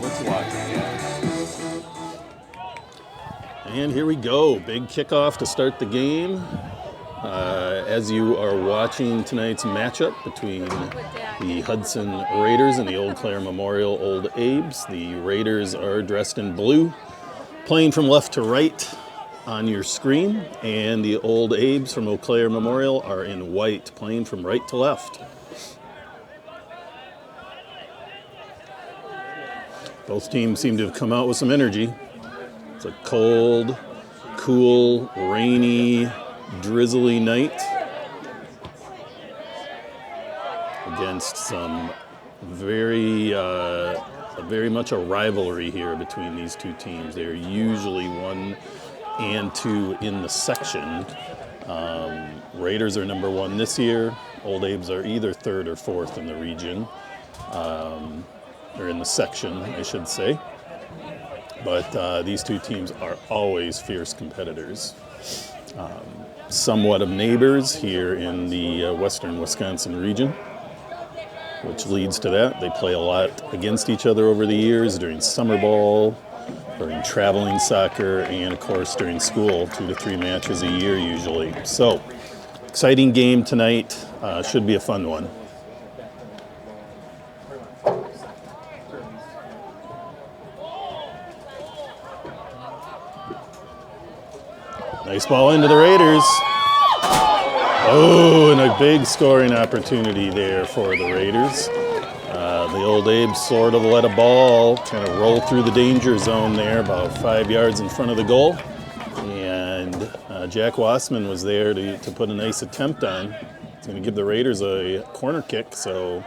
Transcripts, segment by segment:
Let's watch it. And here we go. Big kickoff to start the game. As you are watching tonight's matchup between the Hudson Raiders and the Eau Claire Memorial Old Abes, the Raiders are dressed in blue, playing from left to right on your screen, and the Old Abes from Eau Claire Memorial are in white, playing from right to left. Both teams seem to have come out with some energy. It's a cold, cool, rainy, drizzly night against some very much a rivalry here between these two teams. They're usually 1 and 2 in the section. Raiders are number 1 this year. Old Abes are either 3rd or 4th in the region, or in the section, I should say. But these two teams are always fierce competitors. Somewhat of neighbors here in the western Wisconsin region, which leads to that. They play a lot against each other over the years during summer ball, during traveling soccer, and of course during school, 2 to 3 matches a year usually. So, exciting game tonight. Should be a fun one. Nice ball into the Raiders. Oh, and a big scoring opportunity there for the Raiders. The Old Abes sort of let a ball kind of roll through the danger zone there, about 5 yards in front of the goal. And Jack Wassman was there to put a nice attempt on. It's going to give the Raiders a corner kick, so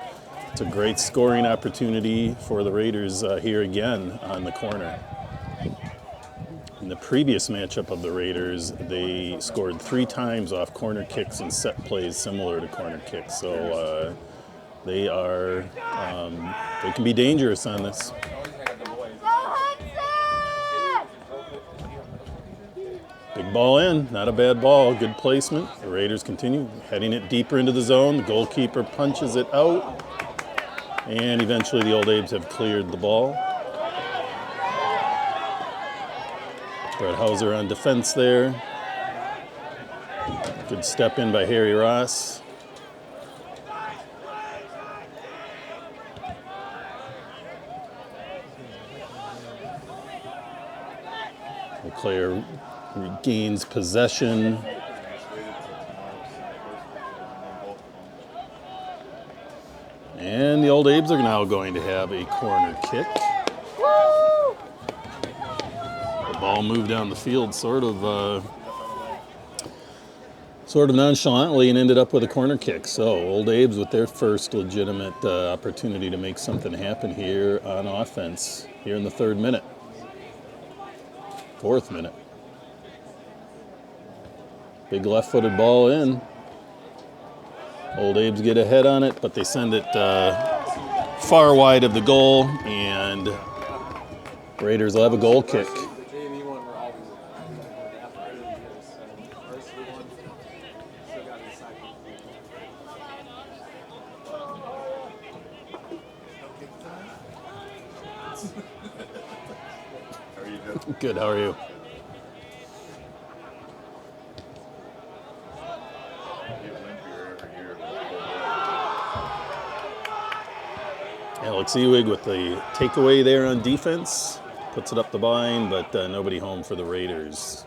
it's a great scoring opportunity for the Raiders here again on the corner. In the previous matchup of the Raiders, they scored 3 times off corner kicks and set plays similar to corner kicks. So they can be dangerous on this. Big ball in, not a bad ball, good placement. The Raiders continue heading it deeper into the zone. The goalkeeper punches it out, and eventually the Old Abes have cleared the ball. Brett Hauser on defense there. Good step in by Harry Ross. Claire regains possession. And the Old Abes are now going to have a corner kick. The ball moved down the field sort of nonchalantly and ended up with a corner kick. So Old Abes with their first legitimate opportunity to make something happen here on offense here in the 3rd minute. 4th minute. Big left-footed ball in. Old Abes get ahead on it, but they send it far wide of the goal, and Raiders will have a goal kick. Good, how are you? Alex Ewig with the takeaway there on defense. Puts it up the line, but nobody home for the Raiders.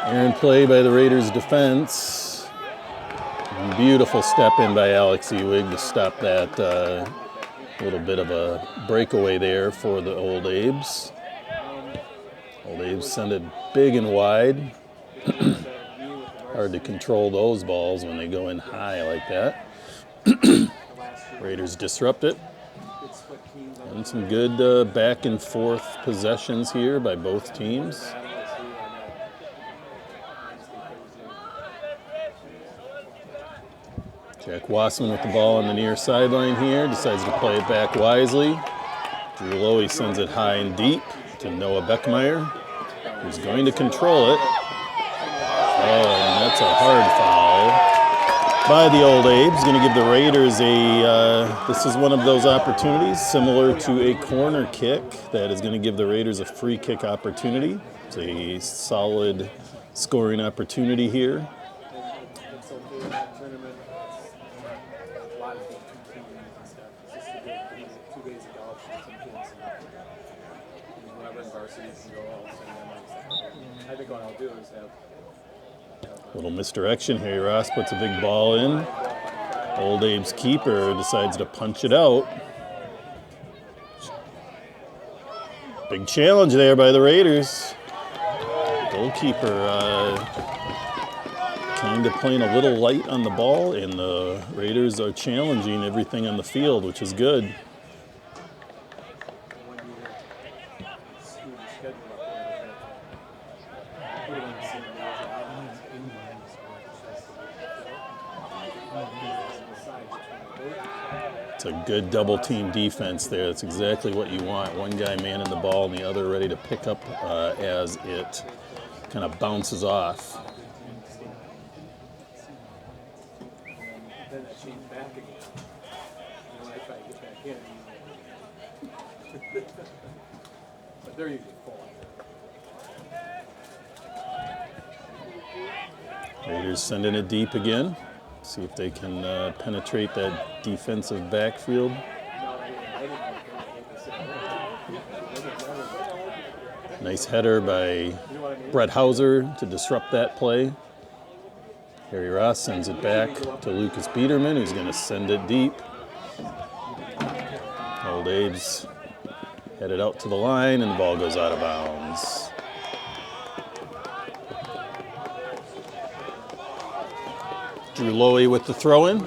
Errant play by the Raiders defense. Beautiful step in by Alex Ewig to stop that little bit of a breakaway there for the Old Abes. Old Abes send it big and wide. Hard to control those balls when they go in high like that. Raiders disrupt it. And some good back and forth possessions here by both teams. Jack Wassman with the ball on the near sideline here, decides to play it back wisely. Drew Lowy sends it high and deep to Noah Beckmeyer, who's going to control it. Oh, and that's a hard foul by the Old Abe's. Going to give the Raiders this is one of those opportunities similar to a corner kick that is going to give the Raiders a free kick opportunity. It's a solid scoring opportunity here. Little misdirection. Harry Ross puts a big ball in. Old Abe's keeper decides to punch it out. Big challenge there by the Raiders. Goalkeeper kind of playing a little light on the ball, and the Raiders are challenging everything on the field, which is good. It's a good double team defense there. That's exactly what you want. One guy manning the ball and the other ready to pick up as it kind of bounces off. Raiders sending it deep again. See if they can penetrate that defensive backfield. Nice header by Brett Hauser to disrupt that play. Harry Ross sends it back to Lucas Biederman, who's going to send it deep. Old Abe's headed out to the line, and the ball goes out of bounds. Drew Lowy with the throw-in.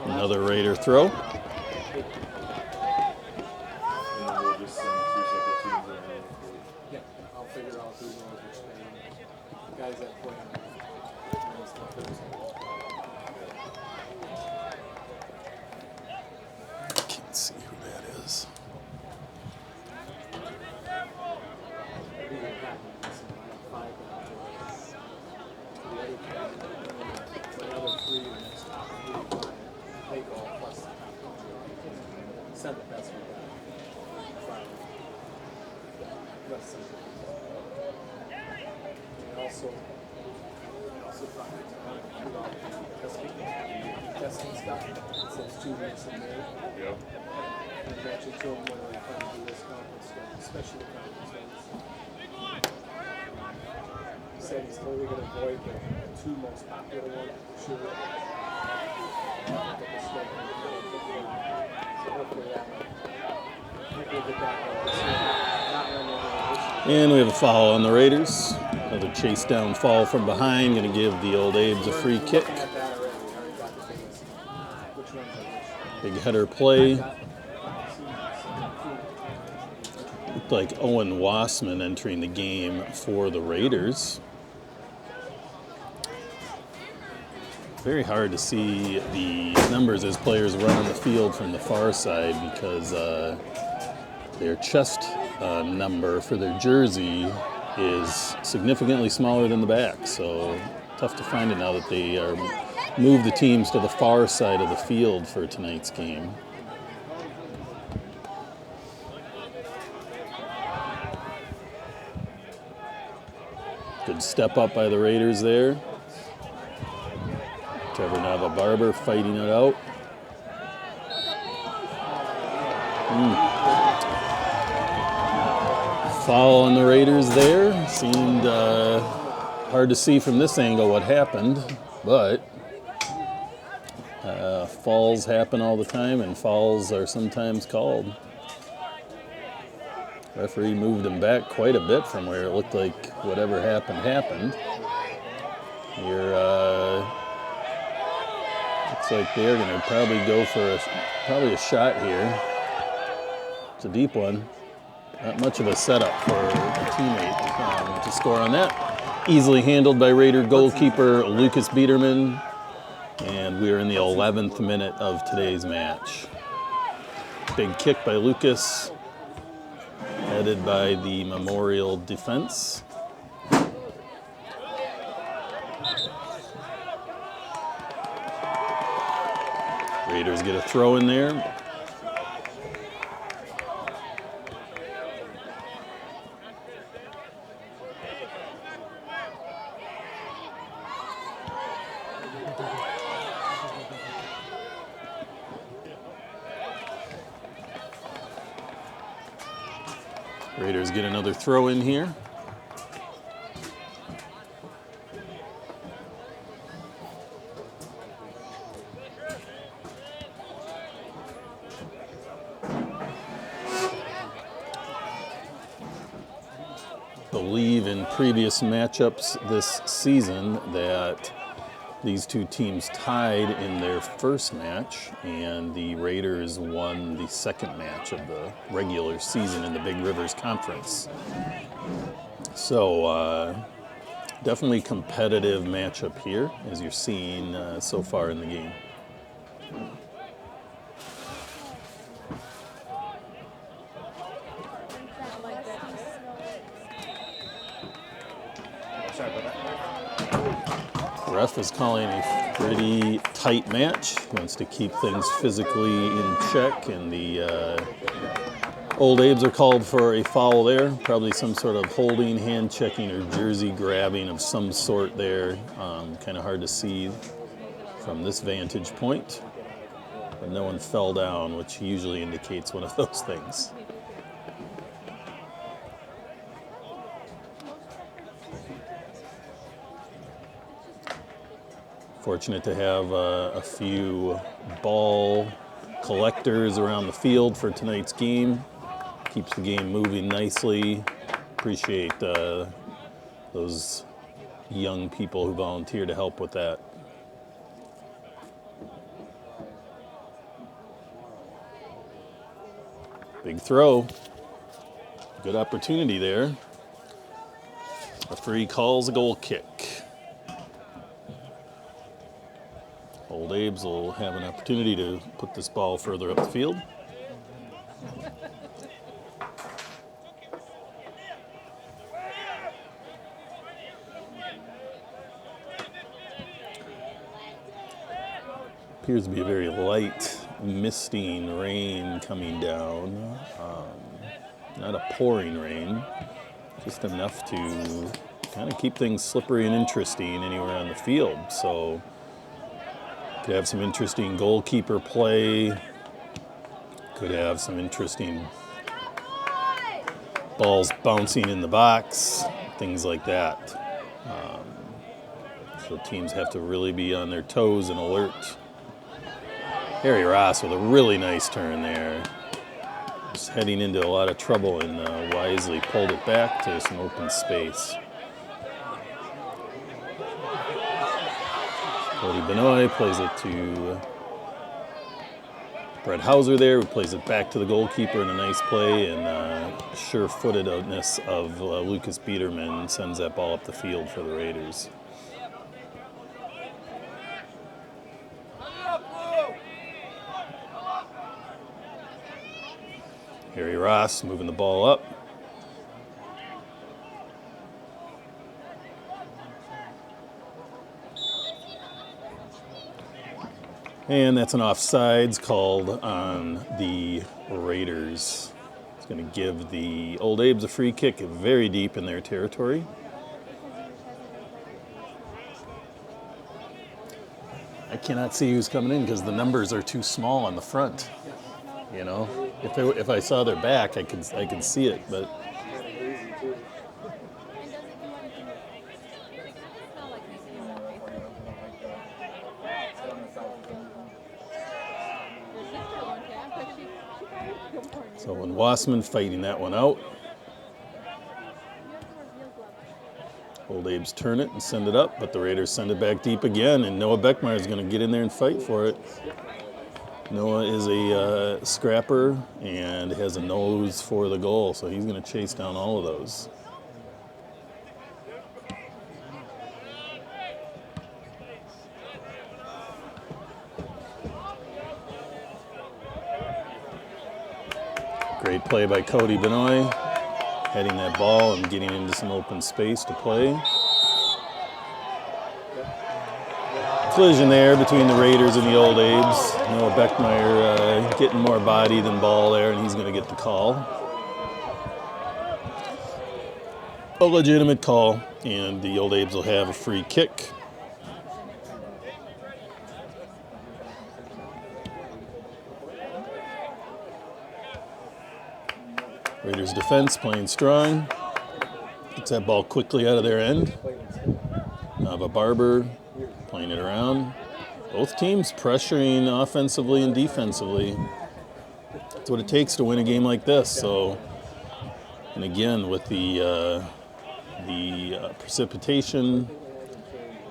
Another Raider throw. Can't see who that is. Said he's totally going to avoid the two most popular ones. Sure. And we have a foul on the Raiders. Another chase down fall from behind. Going to give the Old Abe's a free kick. Big header play. Looked like Owen Wassman entering the game for the Raiders. Very hard to see the numbers as players run on the field from the far side because their chest number for their jersey is significantly smaller than the back. So tough to find it now that they are moved the teams to the far side of the field for tonight's game. Good step up by the Raiders there. Trevor Nava-Barber fighting it out. Foul on the Raiders there. Seemed hard to see from this angle what happened, but falls happen all the time, and fouls are sometimes called. Referee moved him back quite a bit from where it looked like whatever happened. Here, looks like they're going to probably go for a shot here. It's a deep one. Not much of a setup for a teammate to score on that. Easily handled by Raider goalkeeper Lucas Biederman. And we're in the 11th minute of today's match. Big kick by Lucas, headed by the Memorial defense. Raiders get a throw in there. Raiders get another throw in here. Believe in previous matchups this season that these two teams tied in their first match, and the Raiders won the second match of the regular season in the Big Rivers Conference. So definitely competitive matchup here, as you're seeing so far in the game. Ref is calling a pretty tight match. He wants to keep things physically in check, and the Old Abes are called for a foul there. Probably some sort of holding, hand checking, or jersey grabbing of some sort there. Kind of hard to see from this vantage point. But no one fell down, which usually indicates one of those things. Fortunate to have a few ball collectors around the field for tonight's game. Keeps the game moving nicely. Appreciate those young people who volunteer to help with that. Big throw. Good opportunity there. Referee calls a goal kick. Old Abes will have an opportunity to put this ball further up the field. Appears to be a very light, misting rain coming down. Not a pouring rain, just enough to kind of keep things slippery and interesting anywhere on the field. So could have some interesting goalkeeper play. Could have some interesting balls bouncing in the box, things like that. So teams have to really be on their toes and alert. Harry Ross with a really nice turn there. Just heading into a lot of trouble, and wisely pulled it back to some open space. Cody Benoit plays it to Brett Hauser there, who plays it back to the goalkeeper in a nice play, and sure-footedness of Lucas Biederman sends that ball up the field for the Raiders. Harry Ross moving the ball up. And that's an offsides called on the Raiders. It's going to give the Old Abes a free kick very deep in their territory. I cannot see who's coming in because the numbers are too small on the front. You know, if I saw their back, I could see it, but. So when Wassman fighting that one out. Old Abe's turn it and send it up, but the Raiders send it back deep again, and Noah Beckmeyer is going to get in there and fight for it. Noah is a scrapper and has a nose for the goal, so he's going to chase down all of those. Great play by Cody Benoit, heading that ball and getting into some open space to play. Collision there between the Raiders and the Old Abes. Noah Beckmeyer getting more body than ball there, and he's going to get the call. A legitimate call, and the Old Abes will have a free kick. Raiders defense playing strong. Gets that ball quickly out of their end. Nava Barber playing it around. Both teams pressuring offensively and defensively. That's what it takes to win a game like this. So, and again, with the precipitation,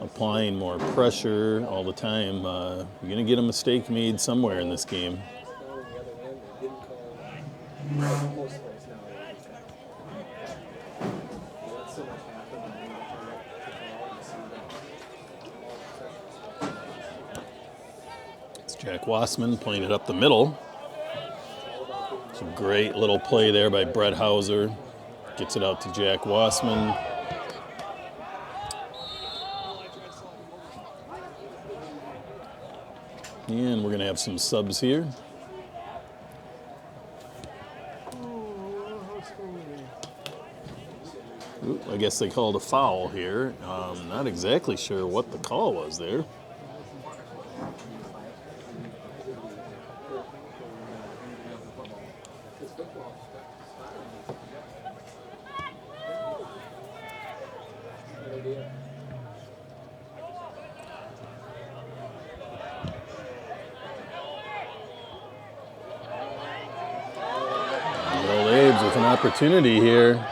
applying more pressure all the time, you're going to get a mistake made somewhere in this game. It's Jack Wassman playing it up the middle. It's a great little play there by Brett Hauser. Gets it out to Jack Wassman. And we're going to have some subs here. Ooh, I guess they called a foul here. Not exactly sure what the call was there. The Old Abes with an opportunity here.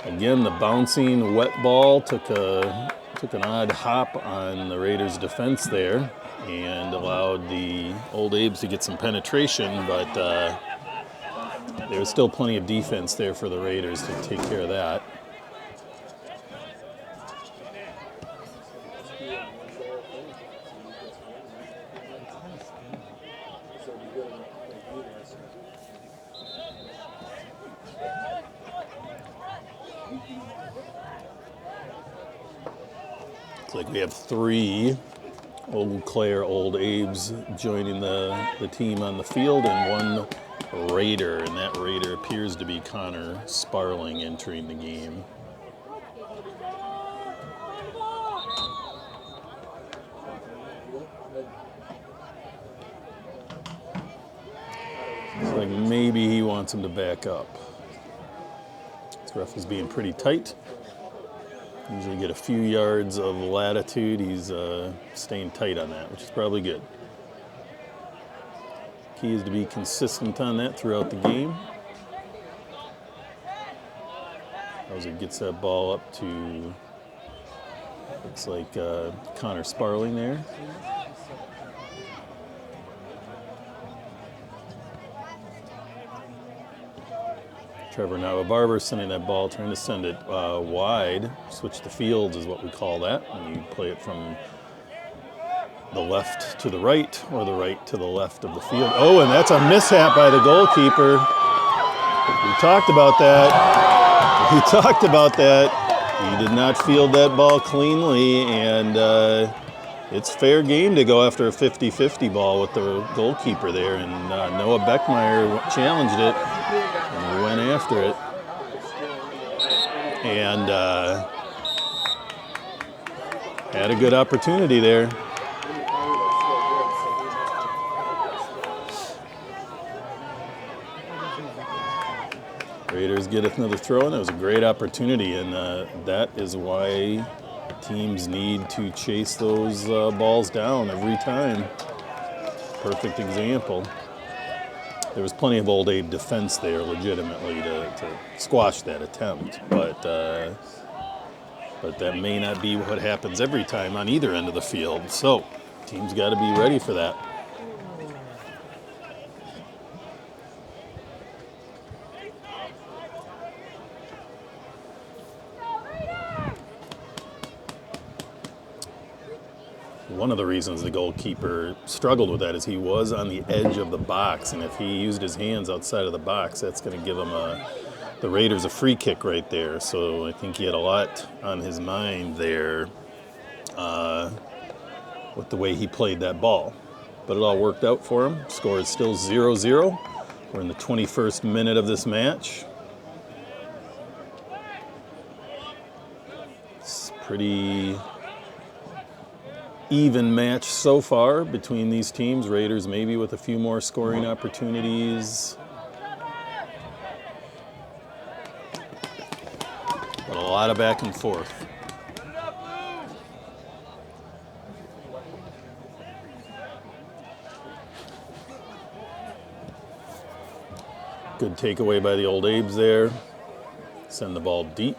Again, the bouncing wet ball took an odd hop on the Raiders' defense there and allowed the Old Abes to get some penetration, but there was still plenty of defense there for the Raiders to take care of that. Looks like we have 3 Eau Claire Old Abes joining the team on the field, and 1 Raider, and that Raider appears to be Connor Sparling entering the game. Looks like maybe he wants him to back up. This ref is being pretty tight. Usually get a few yards of latitude. He's staying tight on that, which is probably good. Key is to be consistent on that throughout the game. As it gets that ball up to, looks like Connor Sparling there. Trevor Nava-Barber sending that ball, trying to send it wide. Switch the fields is what we call that, when you play it from the left to the right or the right to the left of the field. Oh, and that's a mishap by the goalkeeper. We talked about that. He did not field that ball cleanly, and it's fair game to go after a 50-50 ball with the goalkeeper there, and Noah Beckmeyer challenged it and went after it. And had a good opportunity there. Raiders get another throw, and that was a great opportunity, and that is why teams need to chase those balls down every time. Perfect example. there was plenty of Old Abe defense there legitimately to squash that attempt, but that may not be what happens every time on either end of the field. So team's got to be ready for that. One of the reasons the goalkeeper struggled with that is he was on the edge of the box, and if he used his hands outside of the box, that's going to give him the Raiders a free kick right there. So I think he had a lot on his mind there with the way he played that ball. But it all worked out for him. Score is still 0-0. We're in the 21st minute of this match. It's pretty even match so far between these teams. Raiders maybe with a few more scoring opportunities. But a lot of back and forth. Good takeaway by the Old Abes there. Send the ball deep.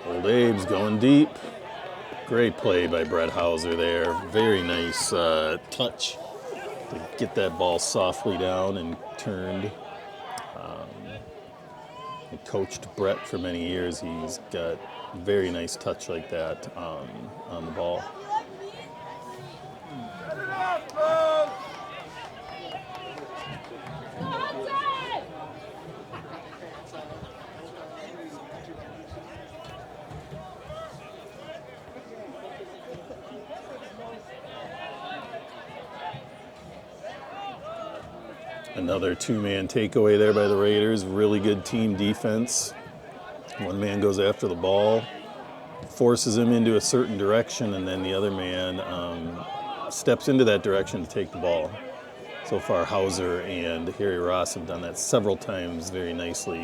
Old Abe's going deep. Great play by Brett Hauser there. Very nice touch to get that ball softly down and turned. I coached Brett for many years. He's got very nice touch like that on the ball. Another two-man takeaway there by the Raiders. Really good team defense. One man goes after the ball, forces him into a certain direction, and then the other man steps into that direction to take the ball. So far, Hauser and Harry Ross have done that several times very nicely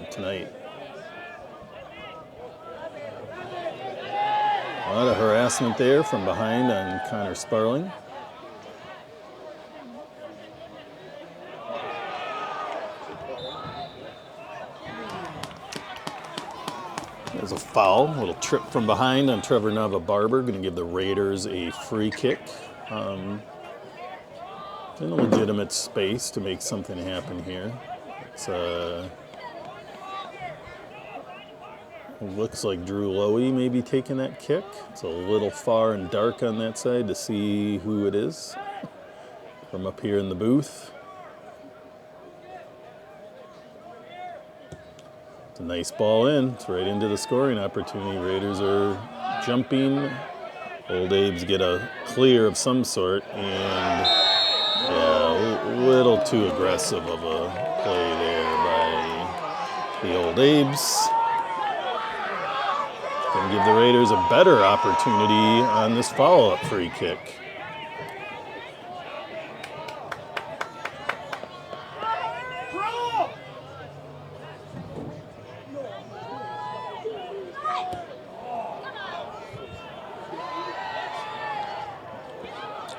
tonight. A lot of harassment there from behind on Connor Sparling. There's a foul, a little trip from behind on Trevor Nava-Barber, going to give the Raiders a free kick. In a legitimate space to make something happen here. It looks like Drew Lowy may be taking that kick. It's a little far and dark on that side to see who it is from up here in the booth. It's a nice ball in. It's right into the scoring opportunity. Raiders are jumping. Old Abes get a clear of some sort, and yeah, a little too aggressive of a play there by the Old Abes. Going to give the Raiders a better opportunity on this follow-up free kick.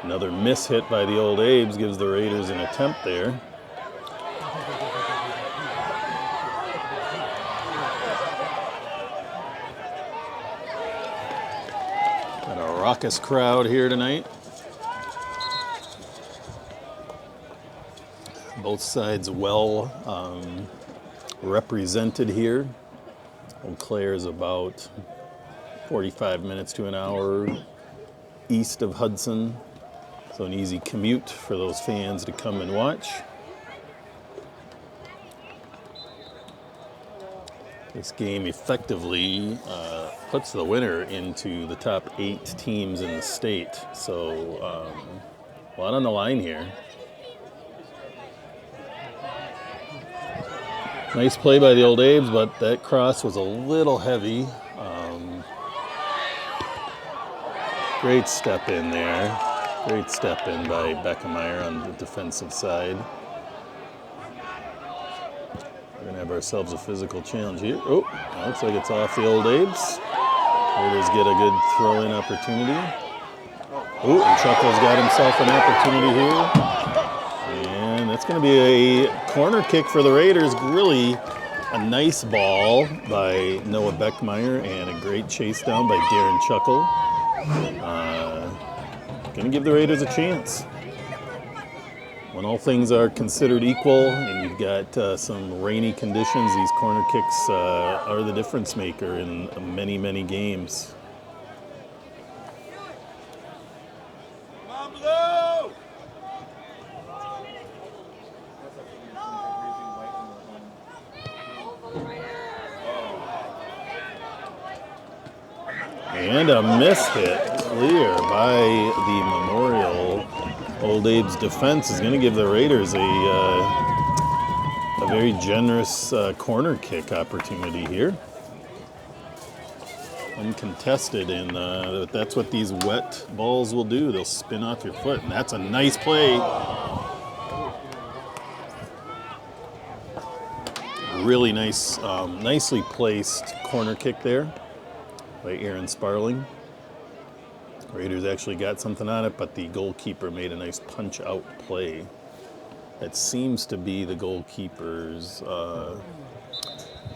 Another miss hit by the Old Abes gives the Raiders an attempt there. Got a raucous crowd here tonight. Both sides well represented here. Eau Claire is about 45 minutes to an hour east of Hudson. So an easy commute for those fans to come and watch. This game effectively puts the winner into the top 8 teams in the state. So a lot on the line here. Nice play by the Old Abes, but that cross was a little heavy. Great step in there. Great step in by Beckemeyer on the defensive side. We're going to have ourselves a physical challenge here. Oh, looks like it's off the Old Abes. Raiders get a good throw-in opportunity. Oh, and Chuckles got himself an opportunity here. And that's going to be a corner kick for the Raiders. Really a nice ball by Noah Beckmeyer and a great chase down by Darren Chuckle. Going to give the Raiders a chance. When all things are considered equal and you've got some rainy conditions, these corner kicks are the difference maker in many, many games. And a miss hit, clear by the Memorial. Old Abe's defense is going to give the Raiders a very generous corner kick opportunity here. Uncontested, and that's what these wet balls will do. They'll spin off your foot, and that's a nice play. Really nice, nicely placed corner kick there by Aaron Sparling. Raiders actually got something on it, but the goalkeeper made a nice punch-out play. That seems to be the goalkeeper's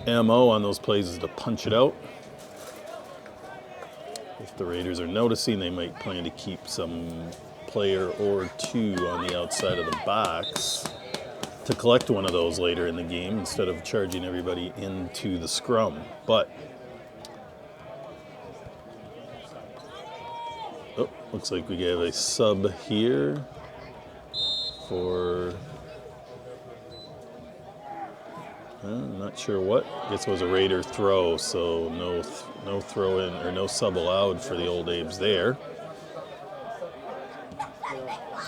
MO on those plays, is to punch it out. If the Raiders are noticing, they might plan to keep some player or two on the outside of the box to collect one of those later in the game instead of charging everybody into the scrum. But looks like we have a sub here for, I'm not sure what. I guess it was a Raider throw, so no throw in or no sub allowed for the Old Abes there.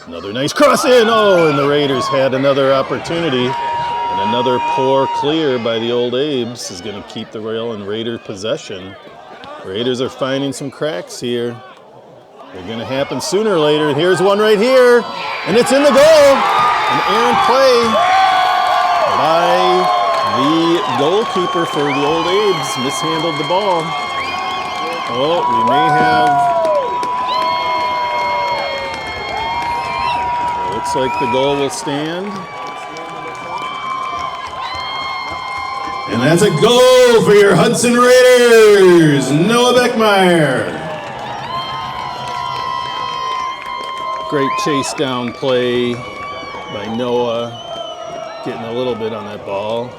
Another nice cross in. Oh, and the Raiders had another opportunity. And another poor clear by the Old Abes is going to keep the rail in Raider possession. Raiders are finding some cracks here. They're going to happen sooner or later. Here's one right here, and it's in the goal. An errant play by the goalkeeper for the Old Abes. Mishandled the ball. Oh, we may have. Looks like the goal will stand. And that's a goal for your Hudson Raiders, Noah Beckmeyer. Great chase down play by Noah, getting a little bit on that ball.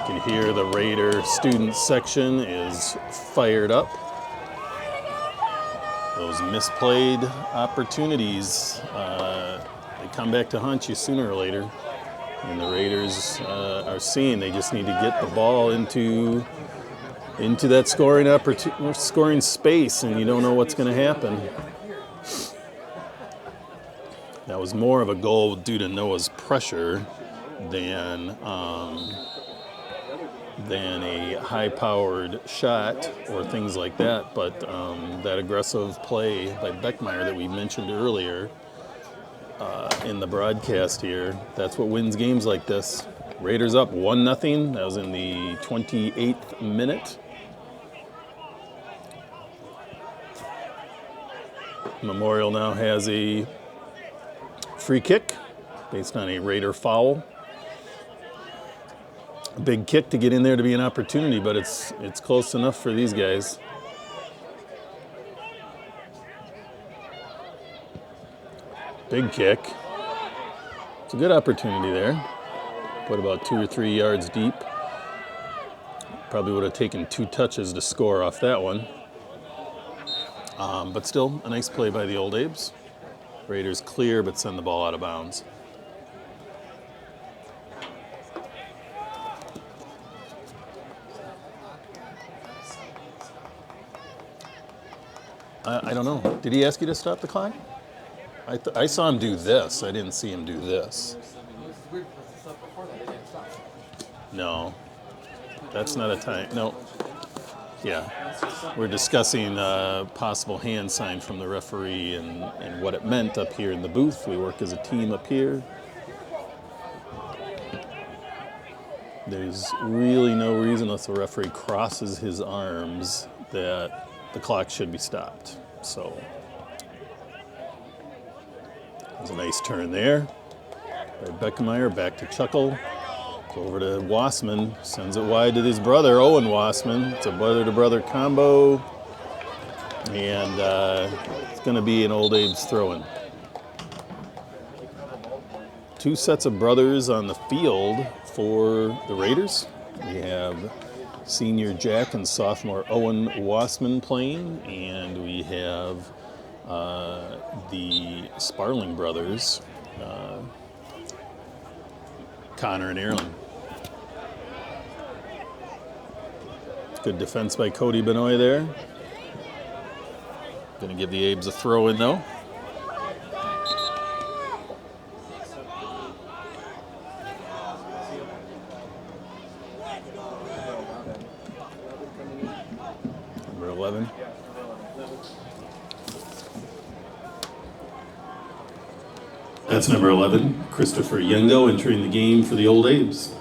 You can hear the Raider student section is fired up. Those misplayed opportunities, they come back to haunt you sooner or later. And the Raiders are seeing they just need to get the ball into that scoring space, and you don't know what's going to happen. That was more of a goal due to Noah's pressure than a high-powered shot or things like that. But that aggressive play by Beckmeyer that we mentioned earlier in the broadcast here, that's what wins games like this. Raiders up 1-0. That was in the 28th minute. Memorial now has a free kick based on a Raider foul. A big kick to get in there to be an opportunity, but it's close enough for these guys. Big kick. It's a good opportunity there. Put about 2 or 3 yards deep. Probably would have taken 2 touches to score off that one. But still, a nice play by the Old Abes. Raiders clear, but send the ball out of bounds. I don't know. Did he ask you to stop the clock? I saw him do this. I didn't see him do this. No. That's not a time. No. Yeah. we're discussing possible hand sign from the referee and what it meant up here in the booth. We work as a team up here. There's really no reason, unless the referee crosses his arms, that the clock should be stopped. So, there's a nice turn there by Beckemeyer, back to Chuckle. Over to Wassman, sends it wide to his brother, Owen Wassman. It's a brother-to-brother combo, and it's going to be an Old Abe's throw-in. Two sets of brothers on the field for the Raiders. We have senior Jack and sophomore Owen Wassman playing, and we have the Sparling brothers, Connor and Erlen. Good defense by Cody Benoit there. Going to give the Abes a throw in though. Number 11. That's number 11, Christopher Yengo, entering the game for the Old Abes.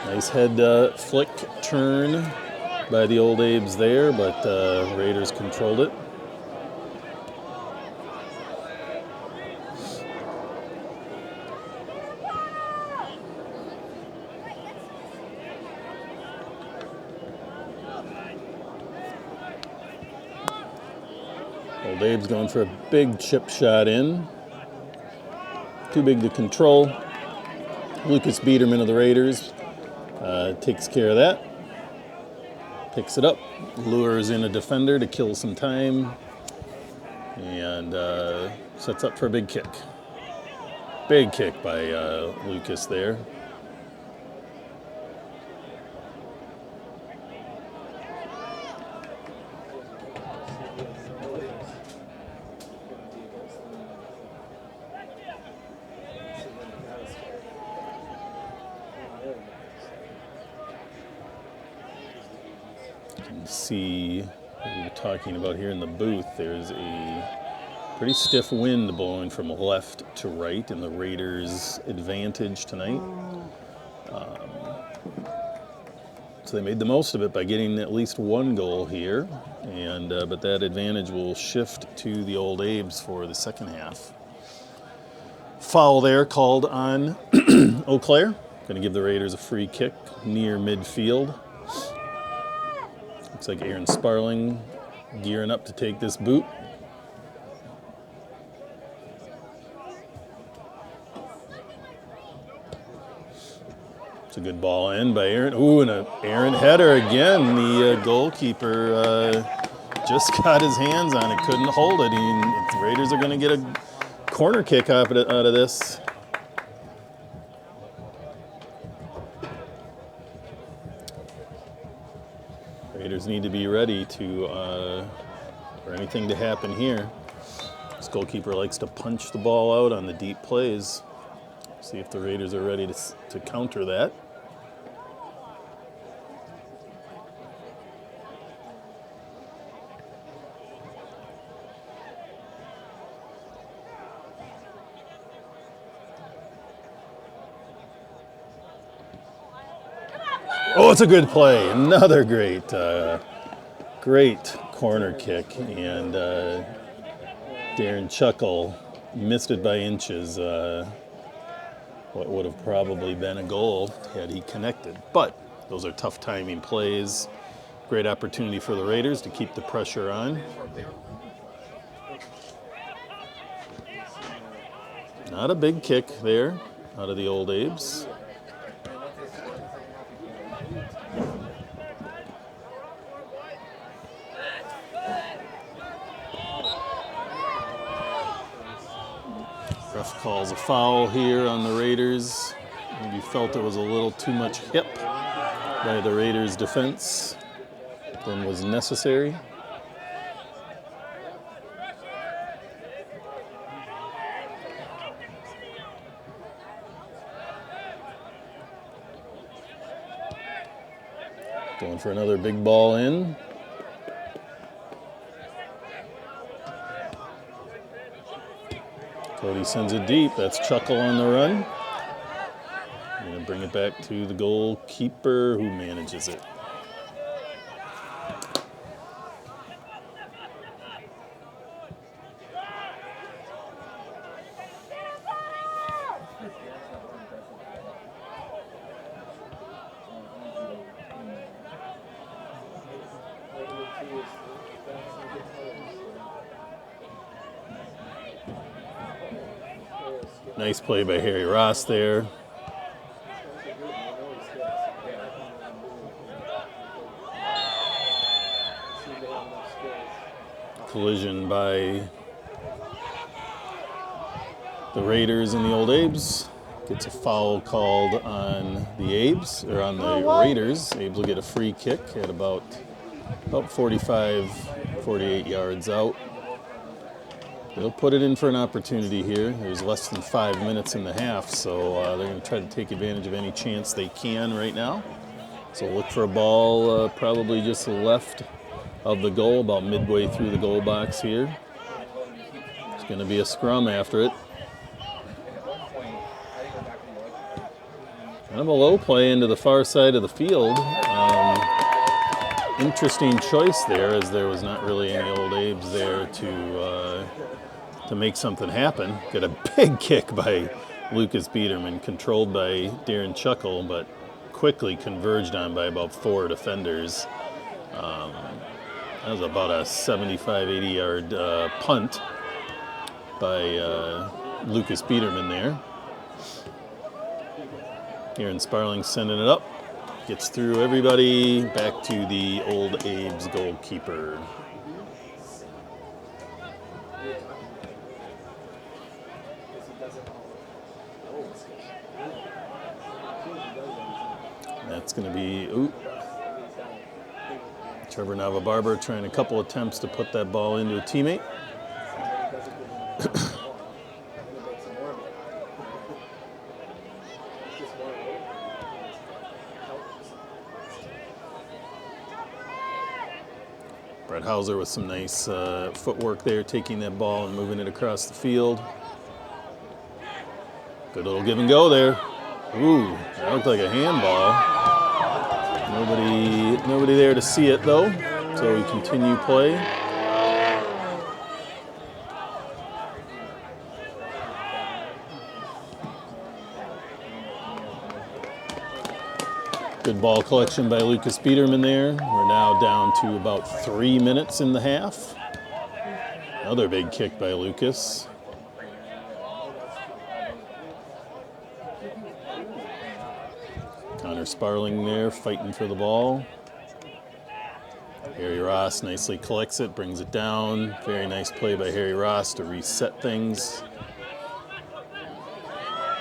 Nice head flick turn by the Old Abes there, but Raiders controlled it. Old Abe's going for a big chip shot in. Too big to control. Lucas Biederman of the Raiders takes care of that. Picks it up, lures in a defender to kill some time, and sets up for a big kick. Big kick by Lucas there. See what we were talking about here in the booth. There's a pretty stiff wind blowing from left to right in the Raiders' advantage tonight. So they made the most of it by getting at least one goal here, and but that advantage will shift to the Old Abes for the second half. Foul there called on Eau Claire. Going to give the Raiders a free kick near midfield. Looks like Aaron Sparling gearing up to take this boot. It's a good ball in by Aaron. Ooh, and an Aaron header again. The goalkeeper just got his hands on it, couldn't hold it. The Raiders are going to get a corner kick out of this. Raiders need to be ready to for anything to happen here. This goalkeeper likes to punch the ball out on the deep plays. See if the Raiders are ready to counter that. Oh, it's a good play. Another great corner kick. And Darren Chuckle missed it by inches. What would have probably been a goal had he connected. But those are tough timing plays. Great opportunity for the Raiders to keep the pressure on. Not a big kick there out of the Old Abes. Ref calls a foul here on the Raiders. Maybe felt it was a little too much hip by the Raiders' defense than was necessary. Going for another big ball in. Cody sends it deep. That's Chuckle on the run. Going to bring it back to the goalkeeper who manages it. Nice play by Harry Ross there. Collision by the Raiders and the Old Abes. Gets a foul called on the Abes, or on the Raiders. Abes will get a free kick at about 45, 48 yards out. They'll put it in for an opportunity here. There's less than 5 minutes in the half, so they're going to try to take advantage of any chance they can right now. So look for a ball probably just left of the goal, about midway through the goal box here. It's going to be a scrum after it. Kind of a low play into the far side of the field. Interesting choice there, as there was not really any Old Abes there to make something happen. Got a big kick by Lucas Biederman, controlled by Darren Chuckle, but quickly converged on by about 4 defenders. That was about a 75, 80-yard punt by Lucas Biederman there. Aaron Sparling sending it up. Gets through everybody, back to the Old Abes goalkeeper. That's going to be Trevor Nava-Barber trying a couple attempts to put that ball into a teammate. Brett Hauser with some nice footwork there, taking that ball and moving it across the field. Good little give and go there. Ooh, that looked like a handball. Nobody there to see it though, so we continue play. Good ball collection by Lucas Biederman there. We're now down to about 3 minutes in the half. Another big kick by Lucas. Connor Sparling there fighting for the ball. Harry Ross nicely collects it, brings it down. Very nice play by Harry Ross to reset things.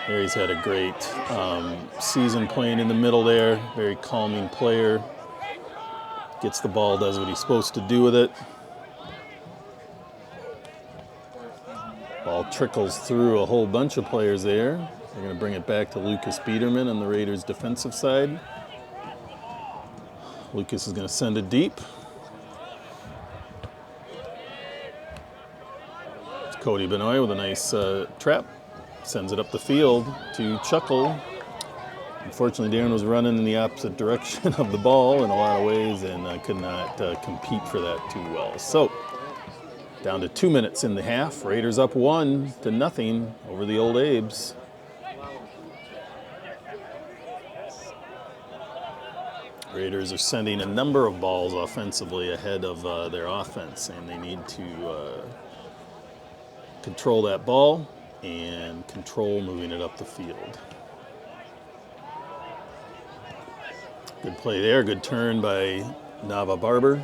Harry's had a great season playing in the middle there. Very calming player. Gets the ball, does what he's supposed to do with it. Ball trickles through a whole bunch of players there. They're going to bring it back to Lucas Biederman on the Raiders' defensive side. Lucas is going to send it deep. It's Cody Benoit with a nice trap. Sends it up the field to Chuckle. Unfortunately, Darren was running in the opposite direction of the ball in a lot of ways and could not compete for that too well. So, down to 2 minutes in the half. Raiders up 1-0 over the Old Abes. Raiders are sending a number of balls offensively ahead of their offense, and they need to control that ball and control moving it up the field. Good play there, good turn by Nava-Barber.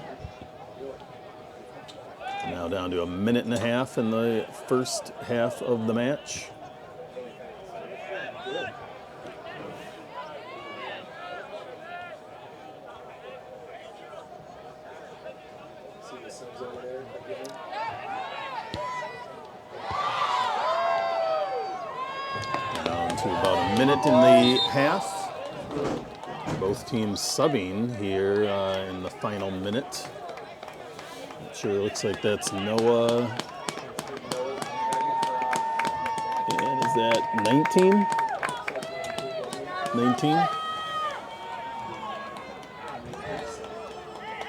Now down to 1.5 minutes in the first half of the match. Down to about 1 minute in the half. Both teams subbing here in the final minute. Not sure, looks like that's Noah. And is that 19? 19?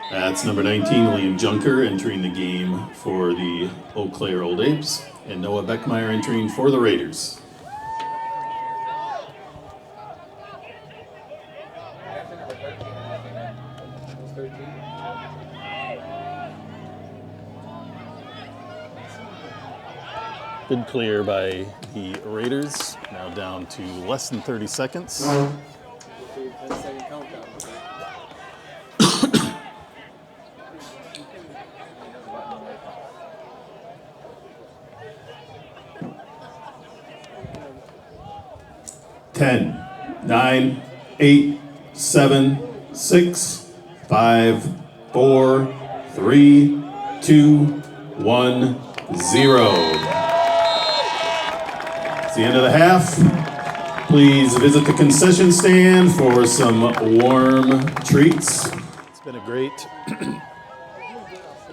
That's number 19, William Junker, entering the game for the Eau Claire Old Apes, and Noah Beckmeyer entering for the Raiders. Good clear by the Raiders, now down to less than 30 seconds. 10-second countdown. 10, 9, 8, 7, 6, 5, 4, 3, 2, 1, 0. It's the end of the half. Please visit the concession stand for some warm treats. It's been a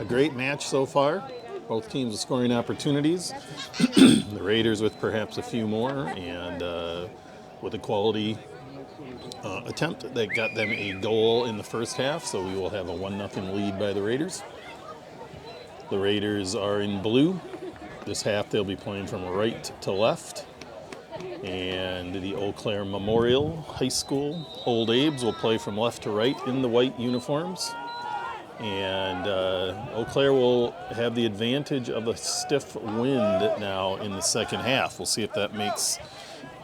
great match so far. Both teams with scoring opportunities. The Raiders with perhaps a few more, and with a quality attempt that got them a goal in the first half, so we will have a 1-0 lead by the Raiders. The Raiders are in blue. This half they'll be playing from right to left. And the Eau Claire Memorial High School Old Abes will play from left to right in the white uniforms. And Eau Claire will have the advantage of a stiff wind now in the second half. We'll see if that makes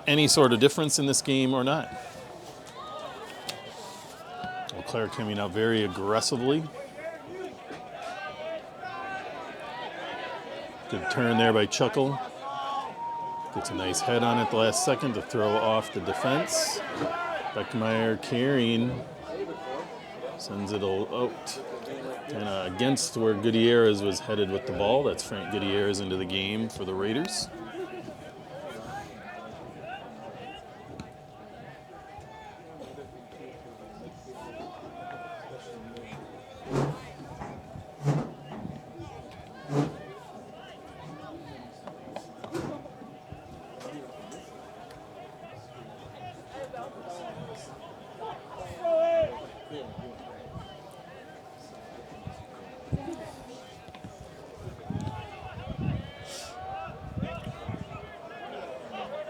any sort of difference in this game or not. Eau Claire coming out very aggressively. Good turn there by Chuckle. Gets a nice head on it the last second to throw off the defense. Beckmeyer carrying, sends it out and against where Gutierrez was headed with the ball. That's Frank Gutierrez into the game for the Raiders.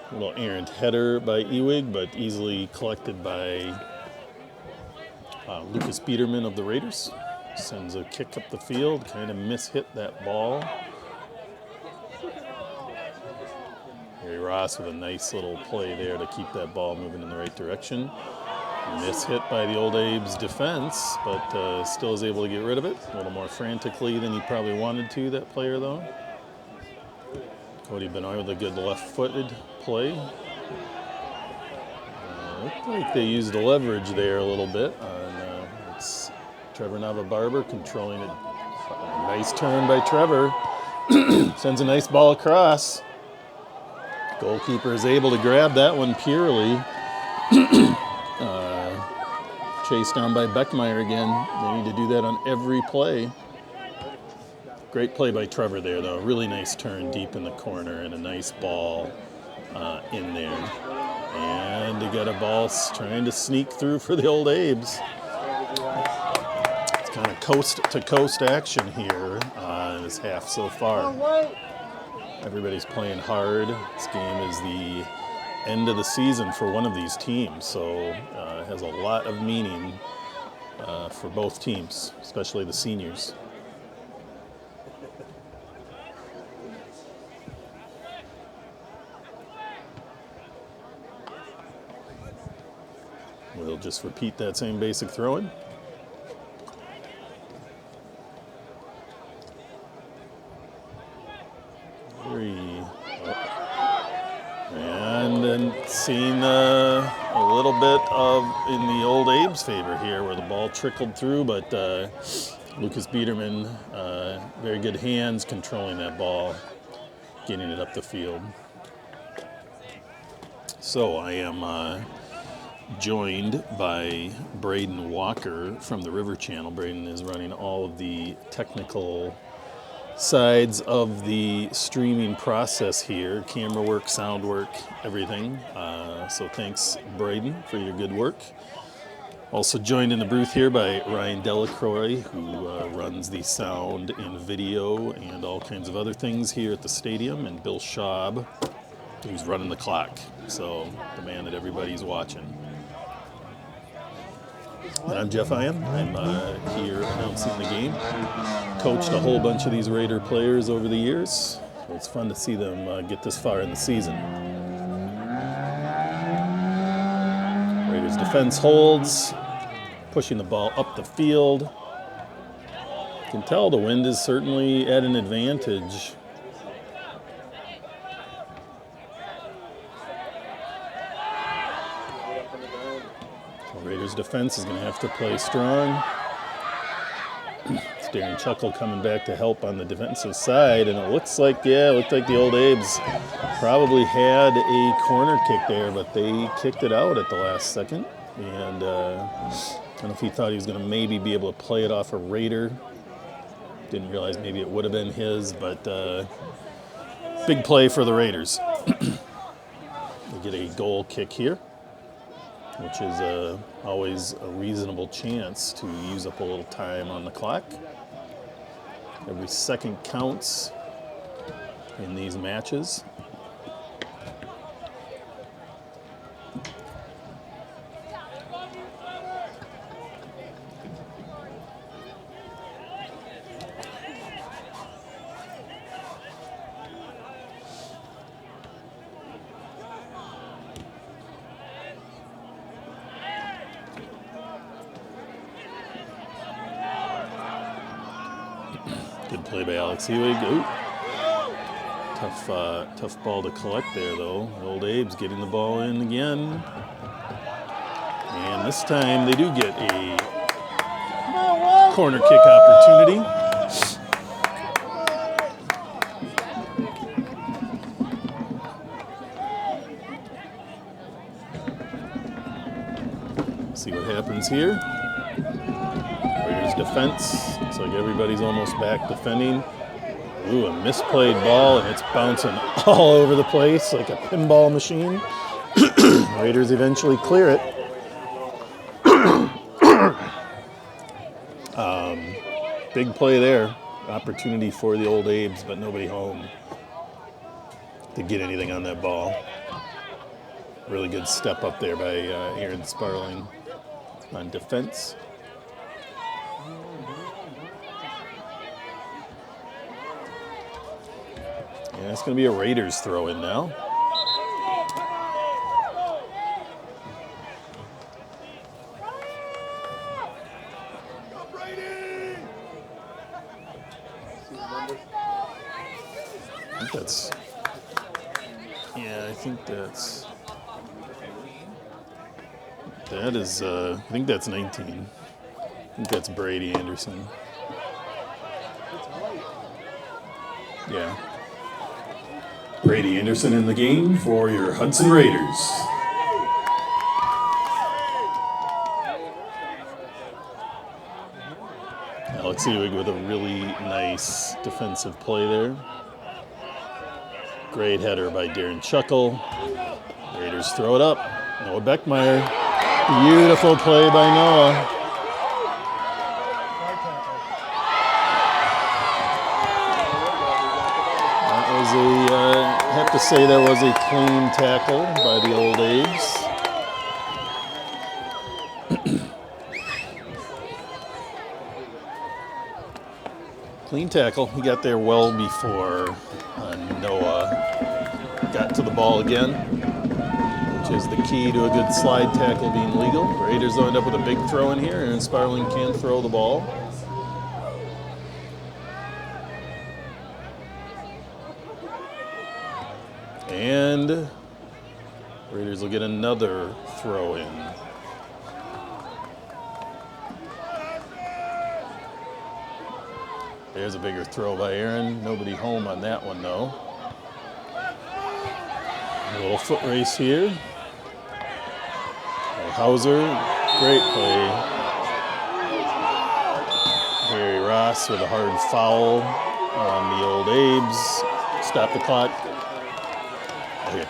A little errant header by Ewig, but easily collected by Lucas Biederman of the Raiders. Sends a kick up the field, kind of mishit that ball. Harry Ross with a nice little play there to keep that ball moving in the right direction. Mishit by the Old Abes defense, but still is able to get rid of it. A little more frantically than he probably wanted to, that player though. Cody Benoit with a good left-footed play. Looked like they used the leverage there a little bit. It's Trevor Nava-Barber controlling it. Nice turn by Trevor. Sends a nice ball across. Goalkeeper is able to grab that one purely. Chased down by Beckmeyer again. They need to do that on every play. Great play by Trevor there, though. Really nice turn deep in the corner and a nice ball in there. And they got a ball trying to sneak through for the Old Abes. It's kind of coast-to-coast action here in this half so far. Everybody's playing hard. This game is the end of the season for one of these teams, so it has a lot of meaning for both teams, especially the seniors. We'll just repeat that same basic throw-in. And then seeing a little bit of in the Old Abes' favor here, where the ball trickled through, but Lucas Biederman, very good hands controlling that ball, getting it up the field. So I am joined by Braden Walker from the River Channel. Braden is running all of the technical sides of the streaming process here, camera work, sound work, everything. So thanks, Braden, for your good work. Also joined in the booth here by Ryan Delacroix, who runs the sound and video and all kinds of other things here at the stadium, and Bill Schaub, who's running the clock. So the man that everybody's watching. And I'm Jeff Ian. I'm here announcing the game. Coached a whole bunch of these Raider players over the years, so it's fun to see them get this far in the season. Raiders defense holds, pushing the ball up the field. You can tell the wind is certainly at an advantage. Raiders defense is going to have to play strong. It's Darren Chuckle coming back to help on the defensive side, and it looks like the old Abes probably had a corner kick there, but they kicked it out at the last second. And I don't know if he thought he was going to maybe be able to play it off a Raider. Didn't realize maybe it would have been his, but big play for the Raiders. They get a goal kick here, which is always a reasonable chance to use up a little time on the clock. Every second counts in these matches. Good play by Alex Hewig. Ooh. Tough ball to collect there, though. The old Abe's getting the ball in again. And this time they do get a corner kick opportunity. See what happens here. Raiders defense. Looks like everybody's almost back defending. Ooh, a misplayed ball, and it's bouncing all over the place like a pinball machine. Raiders eventually clear it. Big play there. Opportunity for the old Abes, but nobody home to get anything on that ball. Really good step up there by Aaron Sparling on defense. Yeah, it's going to be a Raiders throw in now. I think that's 19. I think that's Brady Anderson. Yeah. Brady Anderson in the game for your Hudson Raiders. Alex Ewig with a really nice defensive play there. Great header by Darren Chuckle. Raiders throw it up. Noah Beckmeyer. Beautiful play by Noah. I have to say that was a clean tackle by the old Abes. Clean tackle. He got there well before Noah got to the ball again, which is the key to a good slide tackle being legal. Raiders will end up with a big throw in here, and Sparling can throw the ball. And Raiders will get another throw in. There's a bigger throw by Aaron. Nobody home on that one, though. A little foot race here. Hauser, great play. Harry Ross with a hard foul on the Old Abes. Stop the clock. Okay.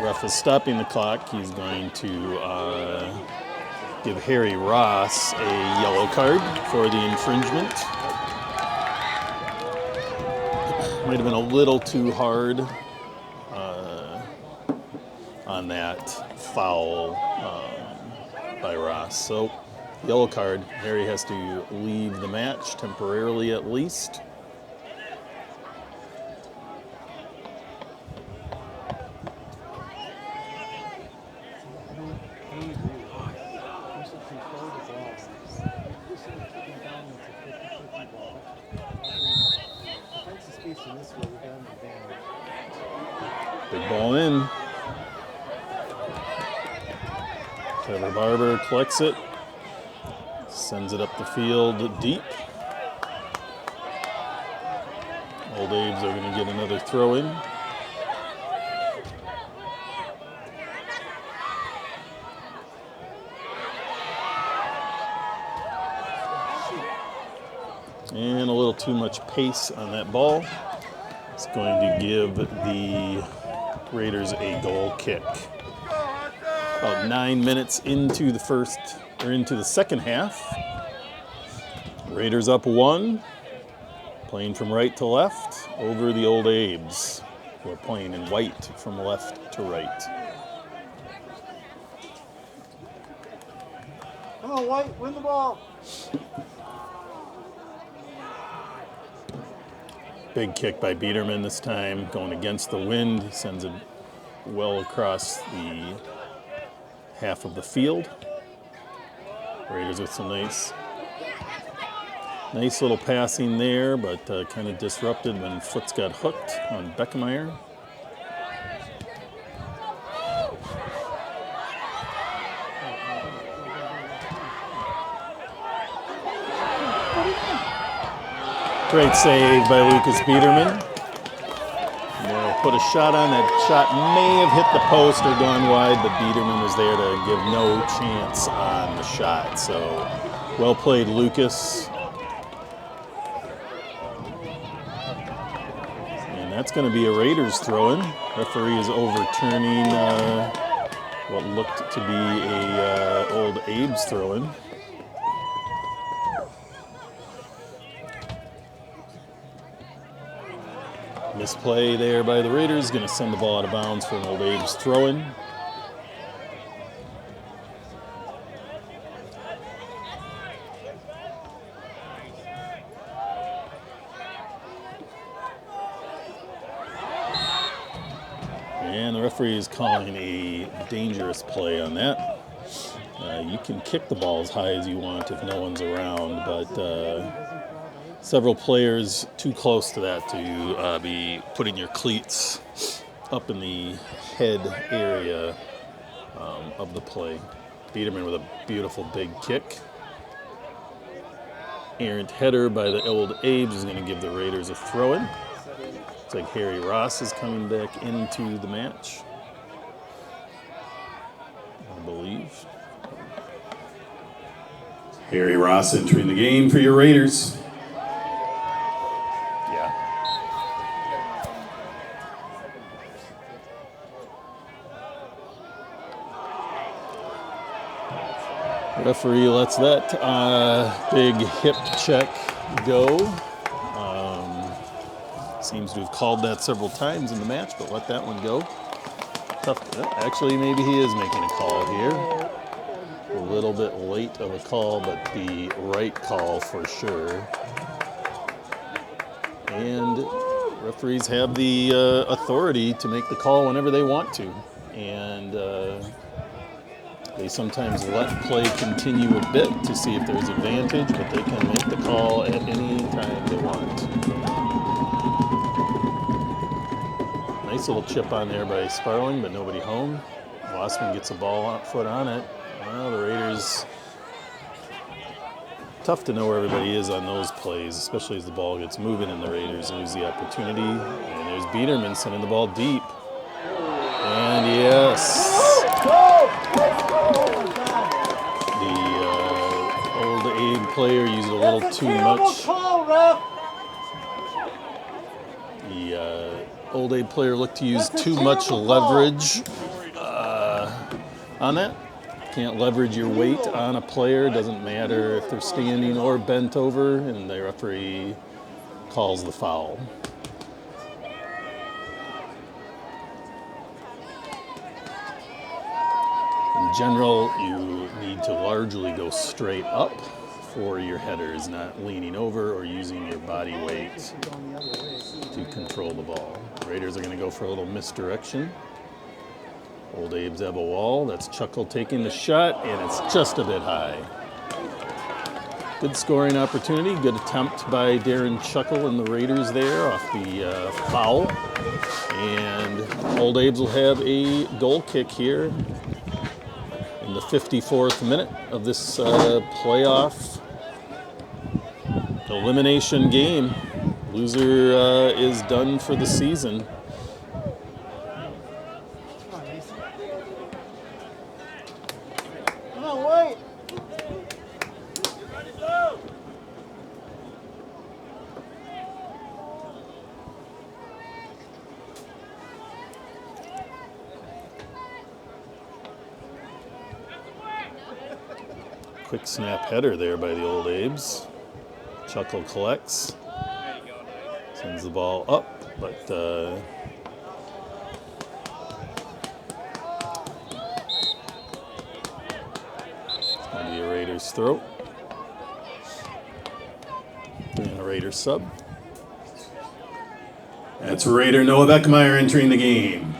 Ref is stopping the clock. He's going to give Harry Ross a yellow card for the infringement. Might have been a little too hard on that foul by Ross. So, yellow card. Harry has to leave the match temporarily at least. Big ball in. Trevor Barber collects it, sends it up the field deep. Old Abes are going to get another throw in. And a little too much pace on that ball. It's going to give the Raiders a goal kick. About 9 minutes into the second half. Raiders up 1, playing from right to left over the Old Abes, who are playing in white from left to right. Come on, White, win the ball. Big kick by Biederman this time, going against the wind. He sends it well across the half of the field. Raiders with some nice little passing there, but kind of disrupted when Foots got hooked on Beckemeyer. Great save by Lucas Biederman. Put a shot on. That shot may have hit the post or gone wide, but Biederman was there to give no chance on the shot. So, well played, Lucas. And that's going to be a Raiders throw-in. Referee is overturning what looked to be a Old Abes throw-in. Misplay there by the Raiders. Going to send the ball out of bounds for an Old Abes throw-in. And the referee is calling a dangerous play on that. You can kick the ball as high as you want if no one's around, but several players too close to that to be putting your cleats up in the head area of the play. Biederman with a beautiful big kick. Errant header by the Old Abes is going to give the Raiders a throw-in. Looks like Harry Ross is coming back into the match, I believe. Harry Ross entering the game for your Raiders. Referee lets that big hip check go. Seems to have called that several times in the match, but let that one go. Tough. Actually, maybe he is making a call here. A little bit late of a call, but the right call for sure. And referees have the authority to make the call whenever they want to. And they sometimes let play continue a bit to see if there's advantage, but they can make the call at any time they want. Nice little chip on there by Sparling, but nobody home. Wassman gets a ball foot on it. Well, the Raiders, tough to know where everybody is on those plays, especially as the ball gets moving and the Raiders lose the opportunity. And there's Biederman sending the ball deep. And yes. player used a little That's a too terrible much. call, ref. The Old Abe player looked to use That's a too much terrible call. leverage on that. Can't leverage your weight on a player. Doesn't matter if they're standing or bent over, and the referee calls the foul. In general, you need to largely go straight up for your headers, not leaning over or using your body weight to control the ball. Raiders are going to go for a little misdirection. Old Abe's have a wall. That's Chuckle taking the shot, and it's just a bit high. Good scoring opportunity. Good attempt by Darren Chuckle and the Raiders there off the foul. And Old Abe's will have a goal kick here in the 54th minute of this playoff elimination game. Loser is done for the season. Come on, wait. Quick snap header there by the Old Abes. Chuckle collects. Sends the ball up, but it's going to be a Raiders throw. And a Raiders sub. That's Raider Noah Beckmeyer entering the game.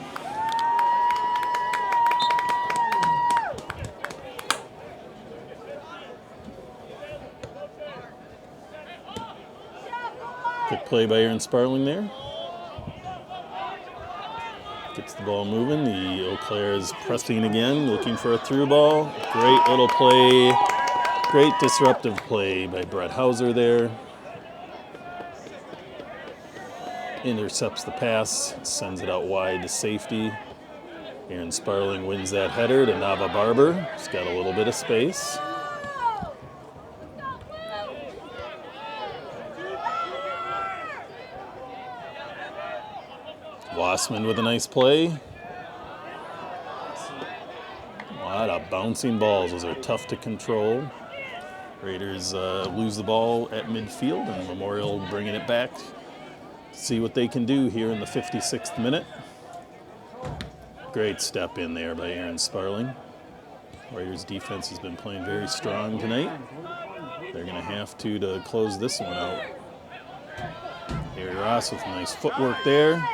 Quick play by Aaron Sparling there. Gets the ball moving. The Eau Claire is pressing again, looking for a through ball. Great little play. Great disruptive play by Brett Hauser there. Intercepts the pass, sends it out wide to safety. Aaron Sparling wins that header to Nava Barber. He's got a little bit of space. Wassman with a nice play. A lot of bouncing balls. Those are tough to control. Raiders lose the ball at midfield, and Memorial bringing it back. See what they can do here in the 56th minute. Great step in there by Aaron Sparling. Raiders defense has been playing very strong tonight. They're going to have to close this one out. Harry Ross with nice footwork there.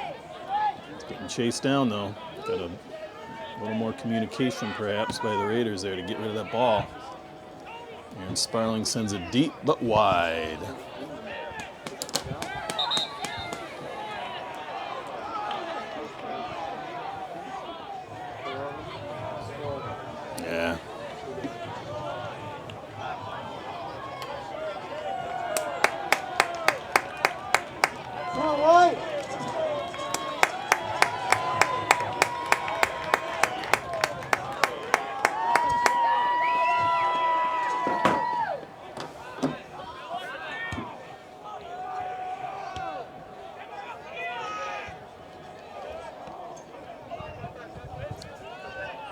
Getting chased down though. Got a little more communication perhaps by the Raiders there to get rid of that ball. Aaron Sparling sends it deep but wide. Yeah. Come on, wait.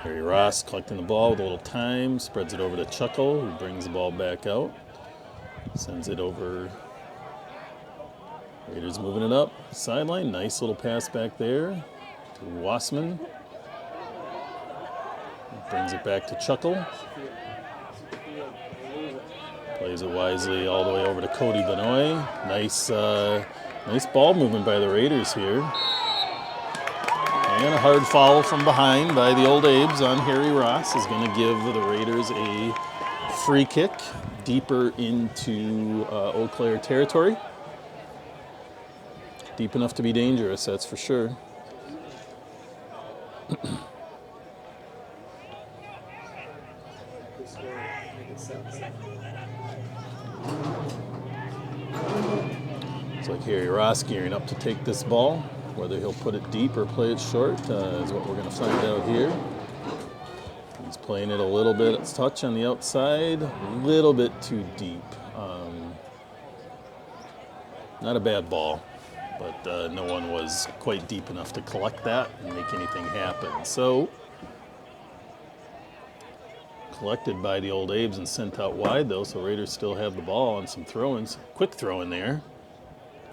Harry Ross collecting the ball with a little time, spreads it over to Chuckle, who brings the ball back out, sends it over. Raiders moving it up, sideline, nice little pass back there to Wassman. Brings it back to Chuckle. Plays it wisely all the way over to Cody Benoit. Nice ball movement by the Raiders here. And a hard foul from behind by the Old Abes on Harry Ross is going to give the Raiders a free kick deeper into Eau Claire territory. Deep enough to be dangerous, that's for sure. It's like Harry Ross gearing up to take this ball. Whether he'll put it deep or play it short is what we're going to find out here. He's Playing it a little bit. It's touch on the outside, a little bit too deep. Not a bad ball, but no one was quite deep enough to collect that and make anything happen. So, collected by the Old Abes and sent out wide, though, so Raiders still have the ball on some throw-ins. Quick throw in there.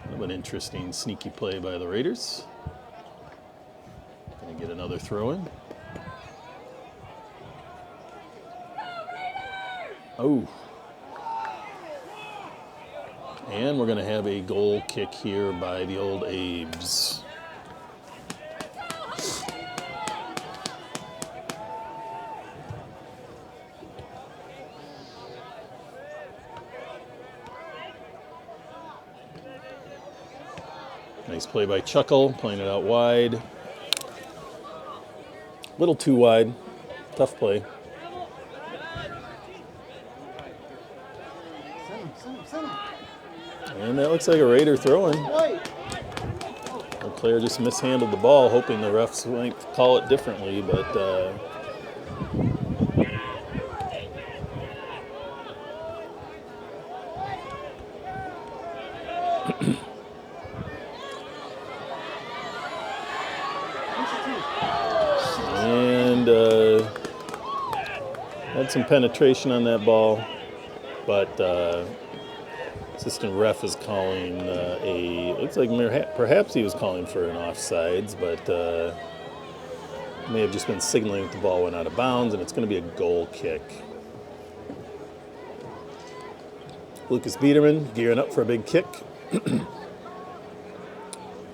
Kind of an interesting, sneaky play by the Raiders. Going to get another throw-in. Oh. And we're going to have a goal kick here by the Old Abes. Nice play by Chuckle, playing it out wide. Little too wide. Tough play. And that looks like a Raider throw-in. The player just mishandled the ball, hoping the refs might call it differently, but and had some penetration on that ball, but assistant ref is calling looks like perhaps he was calling for an offsides, but may have just been signaling that the ball went out of bounds, and it's going to be a goal kick. Lucas Biederman gearing up for a big kick.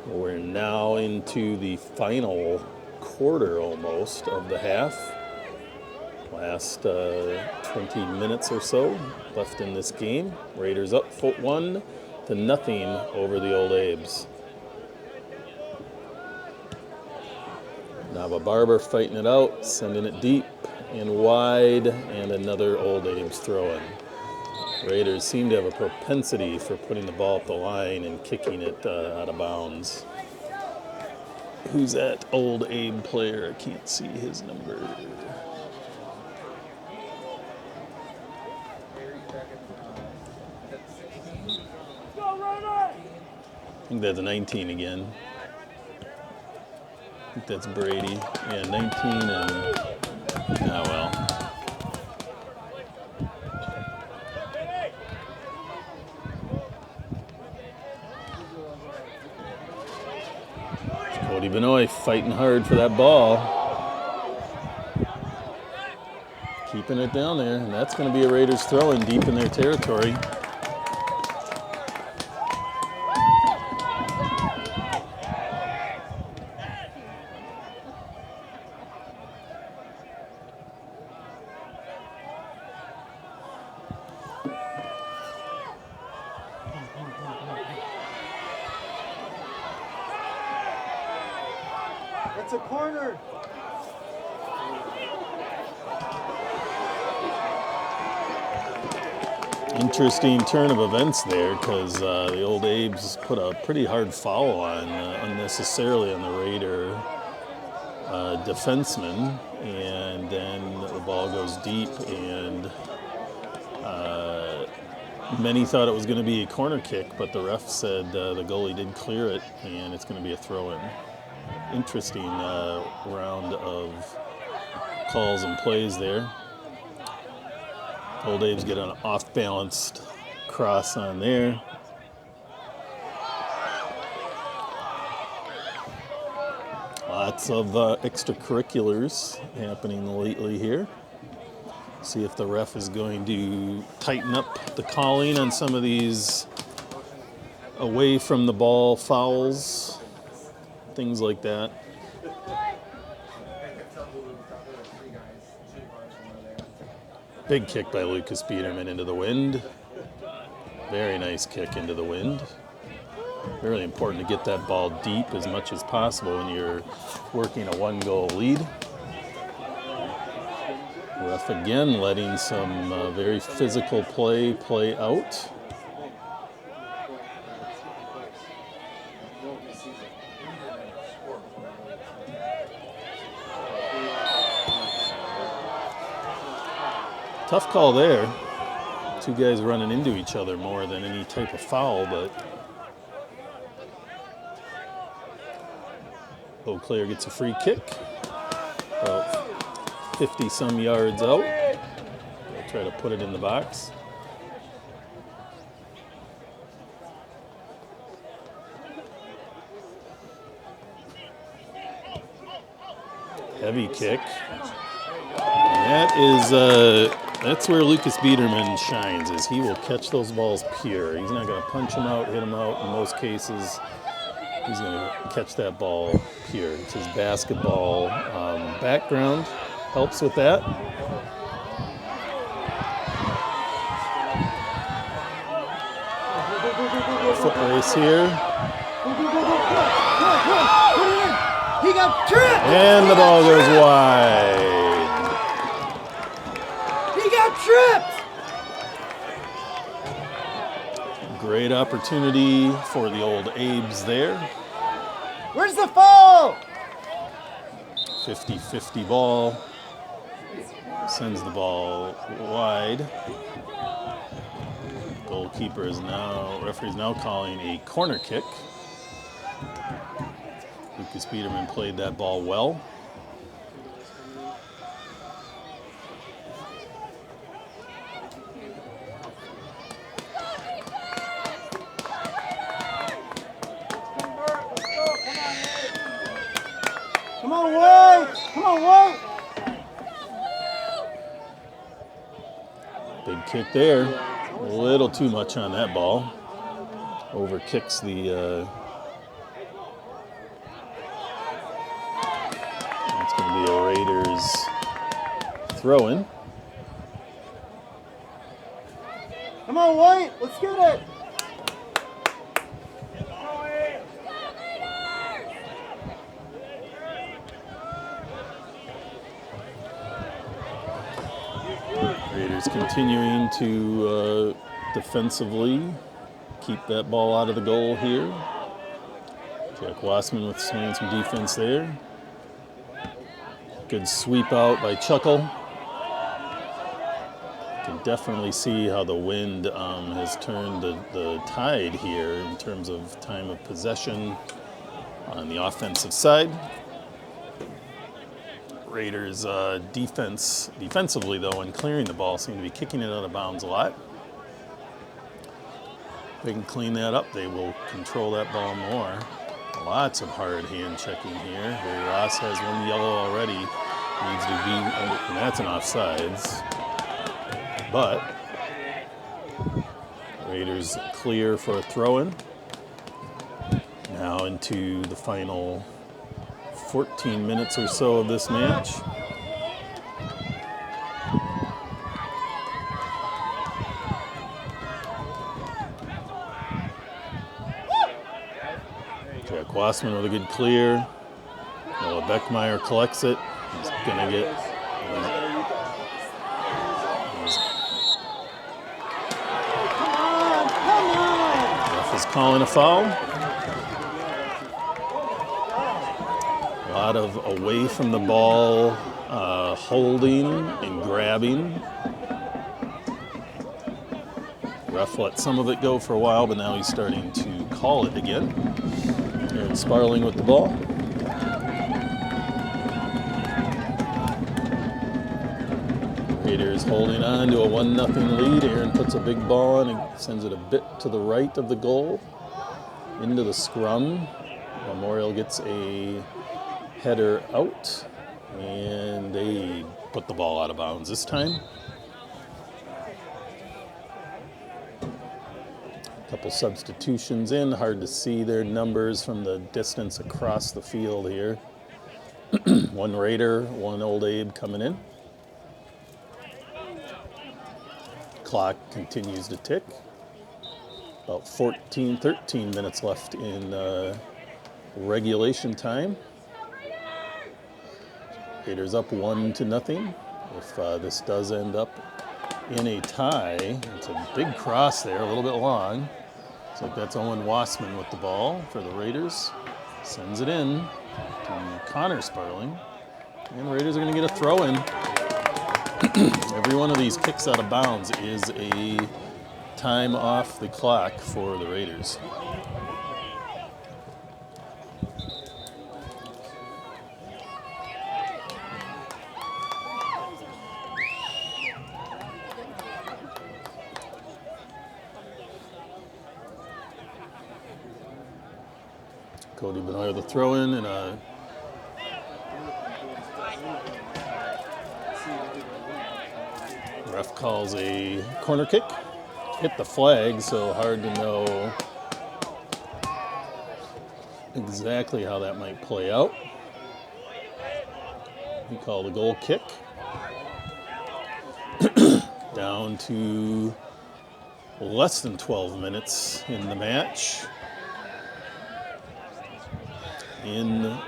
We're now into the final quarter almost of the half. Last 20 minutes or so left in this game. Raiders up 1-0 over the Old Abes. Nava Barber fighting it out, sending it deep and wide, and another Old Abes throw-in. Raiders seem to have a propensity for putting the ball up the line and kicking it out of bounds. Who's that Old Abe player? I can't see his number. I think that's 19 again. I think that's Brady. Yeah, 19 and... oh, well. Cody Benoit fighting hard for that ball. Keeping it down there, and that's going to be a Raiders throw-in deep in their territory. It's a corner. Interesting turn of events there, because the Old Abes put a pretty hard foul on unnecessarily on the Raider defenseman, and then the ball goes deep, and many thought it was going to be a corner kick, but the ref said the goalie did clear it, and it's going to be a throw-in. Interesting round of calls and plays there. Old Abes get an off-balanced cross on there. Lots of extracurriculars happening lately here. See if the ref is going to tighten up the calling on some of these away from the ball fouls, things like that. Big kick by Lucas Biederman into the wind. Very nice kick into the wind. Really important to get that ball deep as much as possible when you're working a one-goal lead. Ref again letting some very physical play out. Tough call there. Two guys running into each other more than any type of foul, but Eau Claire gets a free kick. About 50-some yards out. They'll try to put it in the box. Heavy kick. And that's where Lucas Biederman shines, is he will catch those balls pure. He's not going to punch them out, hit them out. In most cases, he's going to catch that ball pure. It's his basketball background helps with that. Foot race here. He got tripped! And the ball goes wide. He got tripped! Great opportunity for the old Abes there. Where's the foul? 50-50 ball. Sends the ball wide. Referee's now calling a corner kick. Lucas Biederman played that ball well. Come on, White! Come on, White! Big kick there. A little too much on that ball. Overkicks the... It's going to be a Raiders throw-in. Come on, White! Let's get it! Raiders continuing to defensively keep that ball out of the goal here. Jack Wassman with swinging some defense there. Good sweep out by Chuckle. You can definitely see how the wind has turned the tide here in terms of time of possession on the offensive side. Raiders defensively though, when clearing the ball, seem to be kicking it out of bounds a lot. If they can clean that up, they will control that ball more. Lots of hard hand checking here. Harry Ross has one yellow already. Needs to be, and that's an offsides. But Raiders clear for a throw-in. Now into the final 14 minutes or so of this match. Jack Wassman with a good clear. Noah Beckmeyer collects it. He's gonna get. Ref is calling a foul. A lot of away from the ball, holding and grabbing. Ref let some of it go for a while, but now he's starting to call it again. Aaron Sparling with the ball. Raiders holding on to a 1-0 lead. Aaron puts a big ball on and sends it a bit to the right of the goal. Into the scrum. Memorial gets a header out, and they put the ball out of bounds this time. A couple substitutions in. Hard to see their numbers from the distance across the field here. One Raider, one Old Abe coming in. Clock continues to tick. About 13 minutes left in regulation time. Raiders up 1-0. If this does end up in a tie, it's a big cross there, a little bit long. Looks like that's Owen Wassman with the ball for the Raiders. Sends it in to Connor Sparling. And the Raiders are going to get a throw-in. Every one of these kicks out of bounds is a time off the clock for the Raiders. Cody Benoit the throw in and a ref calls a corner kick. Hit the flag, so hard to know exactly how that might play out. He called a goal kick. Down to less than 12 minutes in the match. In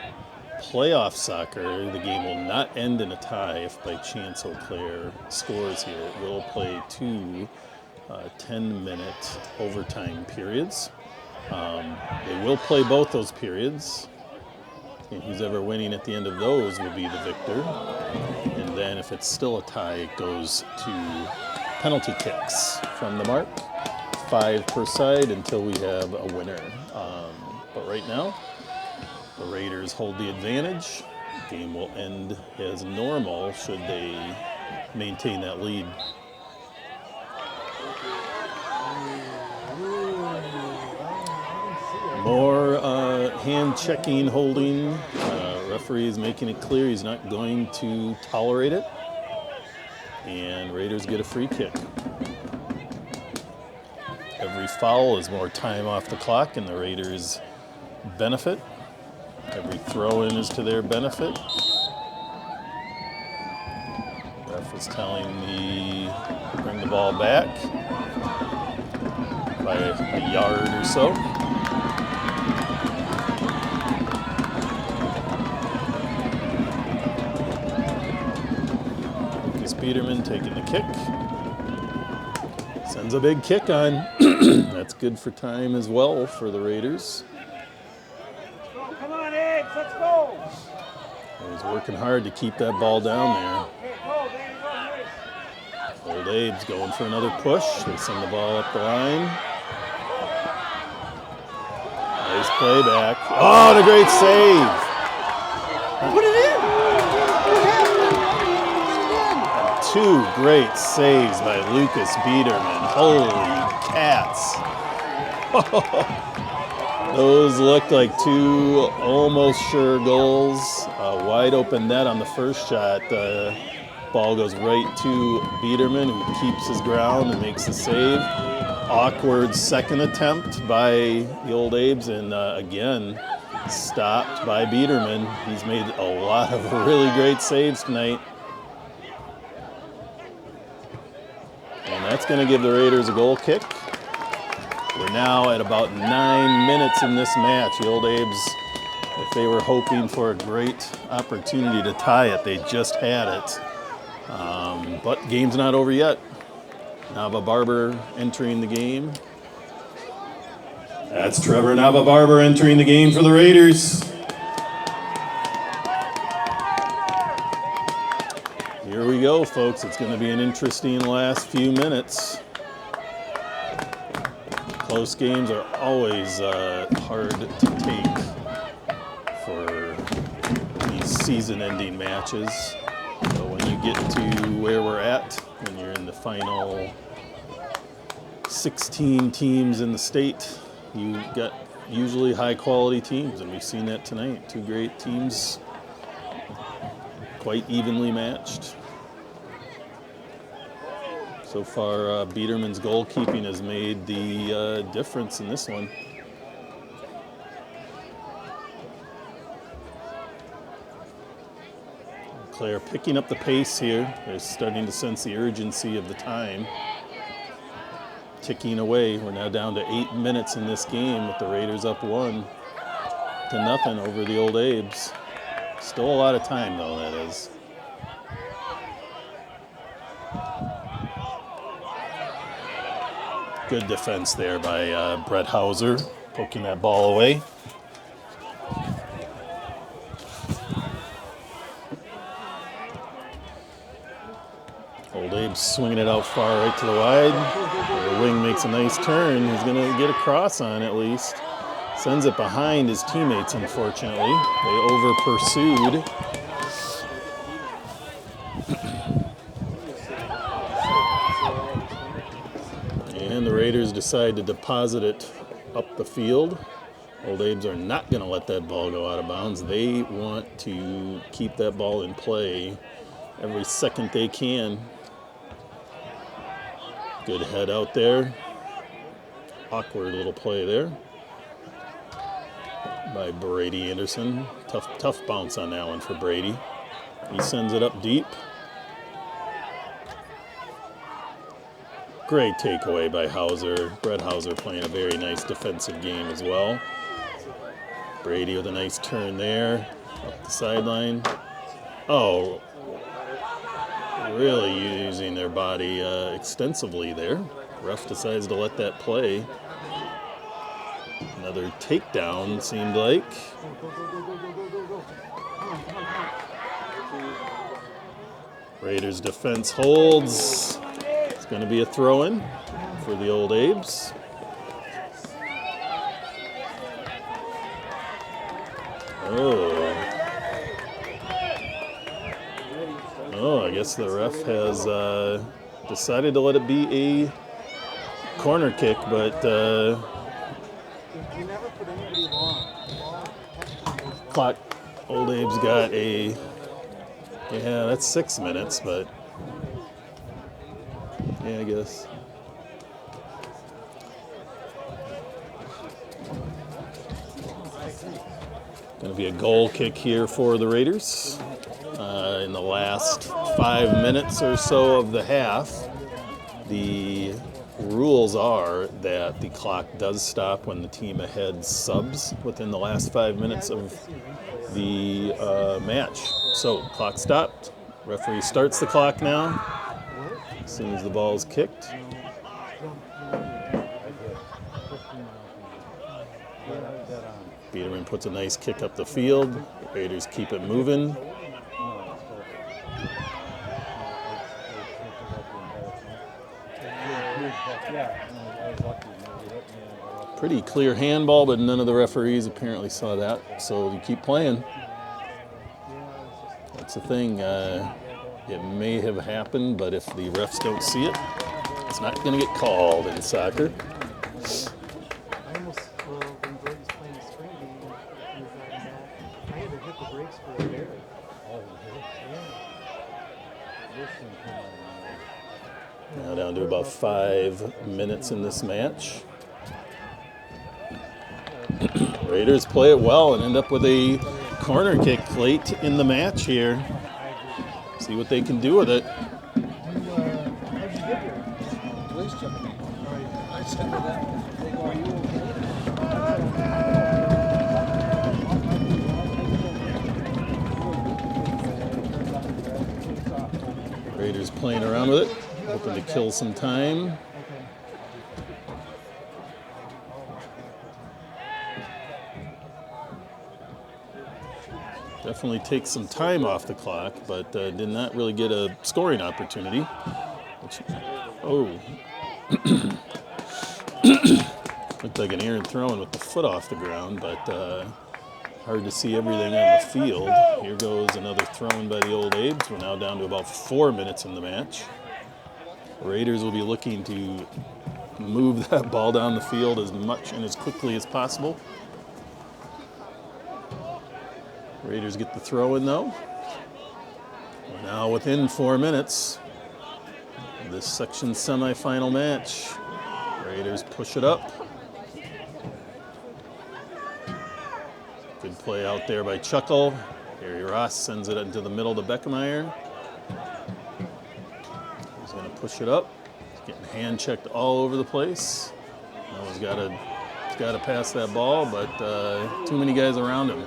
playoff soccer, the game will not end in a tie if by chance Eau Claire scores here. It will play two 10-minute overtime periods. They will play both those periods, and who's ever winning at the end of those will be the victor. And then if it's still a tie, it goes to penalty kicks from the mark, 5 per side until we have a winner. But right now, the Raiders hold the advantage. The game will end as normal should they maintain that lead. More hand checking, holding. Referee is making it clear he's not going to tolerate it. And Raiders get a free kick. Every foul is more time off the clock and the Raiders benefit. Every throw-in is to their benefit. Ref is telling me bring the ball back by a yard or so. Lucas Peterman taking the kick. Sends a big kick on. That's good for time as well for the Raiders. Let's go! He's working hard to keep that ball down there. Old Abe's going for another push. They send the ball up the line. Nice play back. Oh, and a great save! Put it in! Put it in! Two great saves by Lucas Biederman. Holy cats. Those look like two almost sure goals. Wide open net on the first shot. Ball goes right to Biederman, who keeps his ground and makes the save. Awkward second attempt by the Old Abes, and again, stopped by Biederman. He's made a lot of really great saves tonight. And that's going to give the Raiders a goal kick. We're now at about 9 minutes in this match. The Old Abes, if they were hoping for a great opportunity to tie it, they just had it. But game's not over yet. Nava Barber entering the game. That's Trevor Nava Barber entering the game for the Raiders. Here we go, folks. It's going to be an interesting last few minutes. Close games are always hard to take for these season-ending matches. So when you get to where we're at, when you're in the final 16 teams in the state, you get usually high-quality teams, and we've seen that tonight. Two great teams, quite evenly matched. So far, Biederman's goalkeeping has made the difference in this one. Claire picking up the pace here. They're starting to sense the urgency of the time. Ticking away. We're now down to 8 minutes in this game with the Raiders up 1-0 over the Old Abes. Still a lot of time, though, that is. Good defense there by Brett Hauser, poking that ball away. Abe's swinging it out far right to the wide. The wing makes a nice turn. He's going to get a cross on at least. Sends it behind his teammates, unfortunately. They over-pursued. And the Raiders decide to deposit it up the field. Old Abes are not going to let that ball go out of bounds. They want to keep that ball in play every second they can. Good head out there. Awkward little play there by Brady Anderson. Tough bounce on that one for Brady. He sends it up deep. Great takeaway by Hauser. Brett Hauser playing a very nice defensive game as well. Brady with a nice turn there, up the sideline. Oh, really using their body extensively there. Ref decides to let that play. Another takedown, seemed like. Raiders defense holds. It's going to be a throw-in for the Old Abes. Oh, I guess the ref has decided to let it be a corner kick, but clock. Old Abe's got a, yeah, that's 6 minutes, but yeah, I guess. Going to be a goal kick here for the Raiders. In the last 5 minutes or so of the half, the rules are that the clock does stop when the team ahead subs within the last 5 minutes of the match. So, clock stopped. Referee starts the clock now as soon as the ball is kicked. Biederman puts a nice kick up the field. Raiders keep it moving. Pretty clear handball, but none of the referees apparently saw that, so you keep playing. That's the thing. It may have happened, but if the refs don't see it, it's not going to get called in soccer. Now down to about 5 minutes in this match. Raiders play it well and end up with a corner kick late in the match here. See what they can do with it. Raiders playing around with it, hoping to kill some time. Definitely takes some time off the clock, but did not really get a scoring opportunity. Looked like an errant throwing with the foot off the ground, but hard to see everything on the field. Here goes another throw-in by the Old Abes. We're now down to about 4 minutes in the match. The Raiders will be looking to move that ball down the field as much and as quickly as possible. Raiders get the throw in though. We're now within 4 minutes of this section semifinal match. Raiders push it up. Good play out there by Chuckle. Gary Ross sends it into the middle to Beckemeyer. He's going to push it up. He's getting hand checked all over the place. Now he's got to pass that ball, but too many guys around him.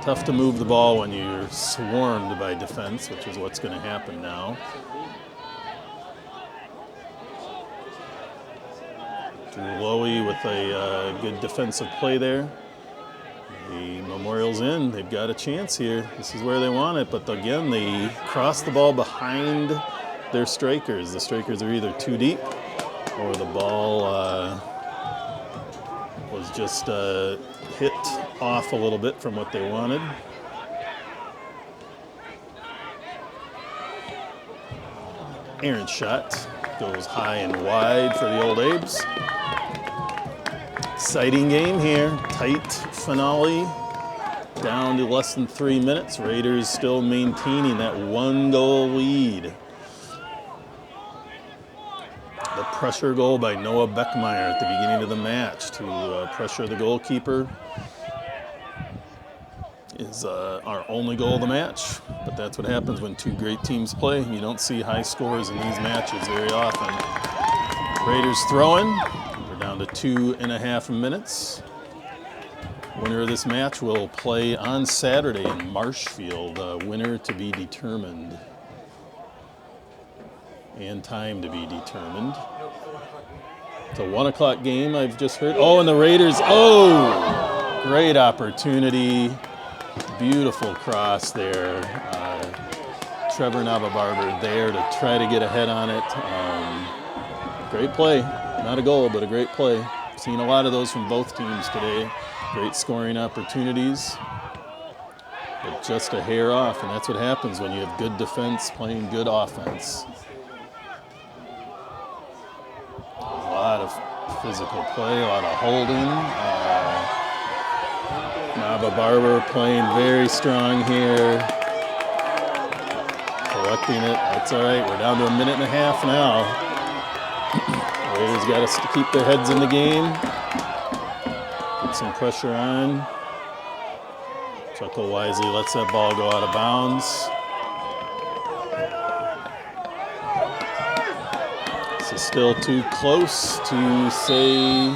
Tough to move the ball when you're swarmed by defense, which is what's going to happen now. Drew Lowy with a good defensive play there. The Memorial's in. They've got a chance here. This is where they want it, but again, they cross the ball behind their strikers. The strikers are either too deep or the ball was just hit off a little bit from what they wanted. Aaron's shot goes high and wide for the Old Abes. Exciting game here, tight finale, down to less than 3 minutes. Raiders still maintaining that 1-goal lead. The pressure goal by Noah Beckmeyer at the beginning of the match to pressure the goalkeeper is our only goal of the match. But that's what happens when two great teams play. You don't see high scores in these matches very often. Raiders throwing. We're down to 2.5 minutes. Winner of this match will play on Saturday in Marshfield. Winner to be determined. And time to be determined. It's a 1 o'clock game, I've just heard. Oh, and the Raiders, great opportunity. Beautiful cross there. Trevor Navabarber there to try to get ahead on it. Great play. Not a goal, but a great play. Seen a lot of those from both teams today. Great scoring opportunities. But just a hair off, and that's what happens when you have good defense playing good offense. A lot of physical play, a lot of holding. Navabarber playing very strong here. Collecting it. That's all right. We're down to 1.5 minutes now. Raiders got us to keep their heads in the game. Put some pressure on. Chuckle wisely lets that ball go out of bounds. This is still too close to say,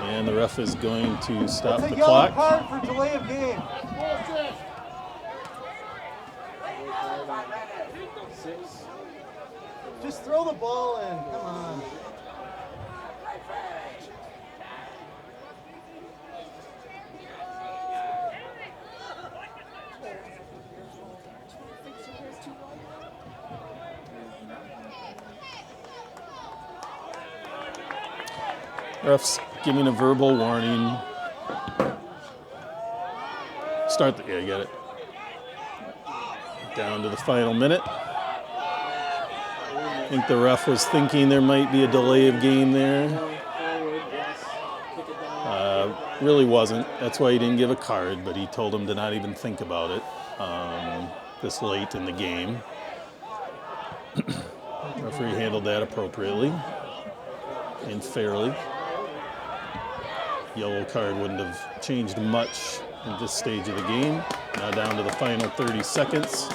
and the ref is going to stop the clock. That's a yellow card for delay of game. Just throw the ball in. Come on. Ref's giving a verbal warning. Yeah, you got it. Down to the final minute. I think the ref was thinking there might be a delay of game there. Really wasn't. That's why he didn't give a card, but he told him to not even think about it this late in the game. Referee handled that appropriately and fairly. Yellow card wouldn't have changed much at this stage of the game. Now down to the final 30 seconds.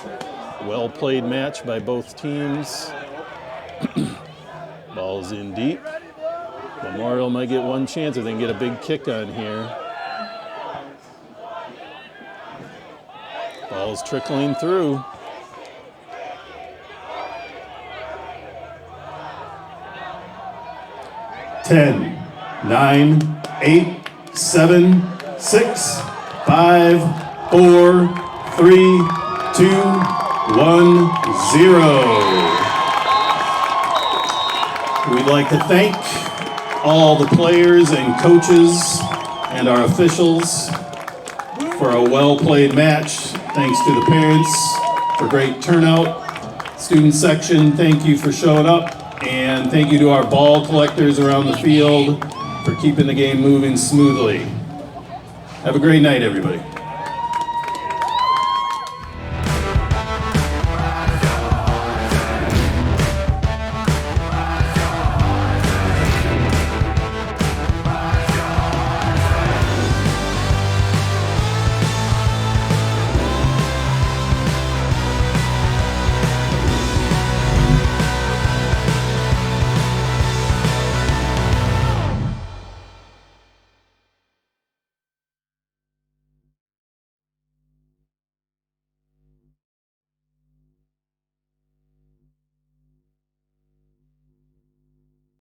Well played match by both teams. Ball's in deep. Memorial might get one chance if they can get a big kick on here. Ball's trickling through. Ten, 9, 8, 7, 6, 5, 4, 3, 2, 1, 0. We'd like to thank all the players and coaches and our officials for a well-played match. Thanks to the parents for great turnout. Student section, thank you for showing up. And thank you to our ball collectors around the field for keeping the game moving smoothly. Have a great night, everybody.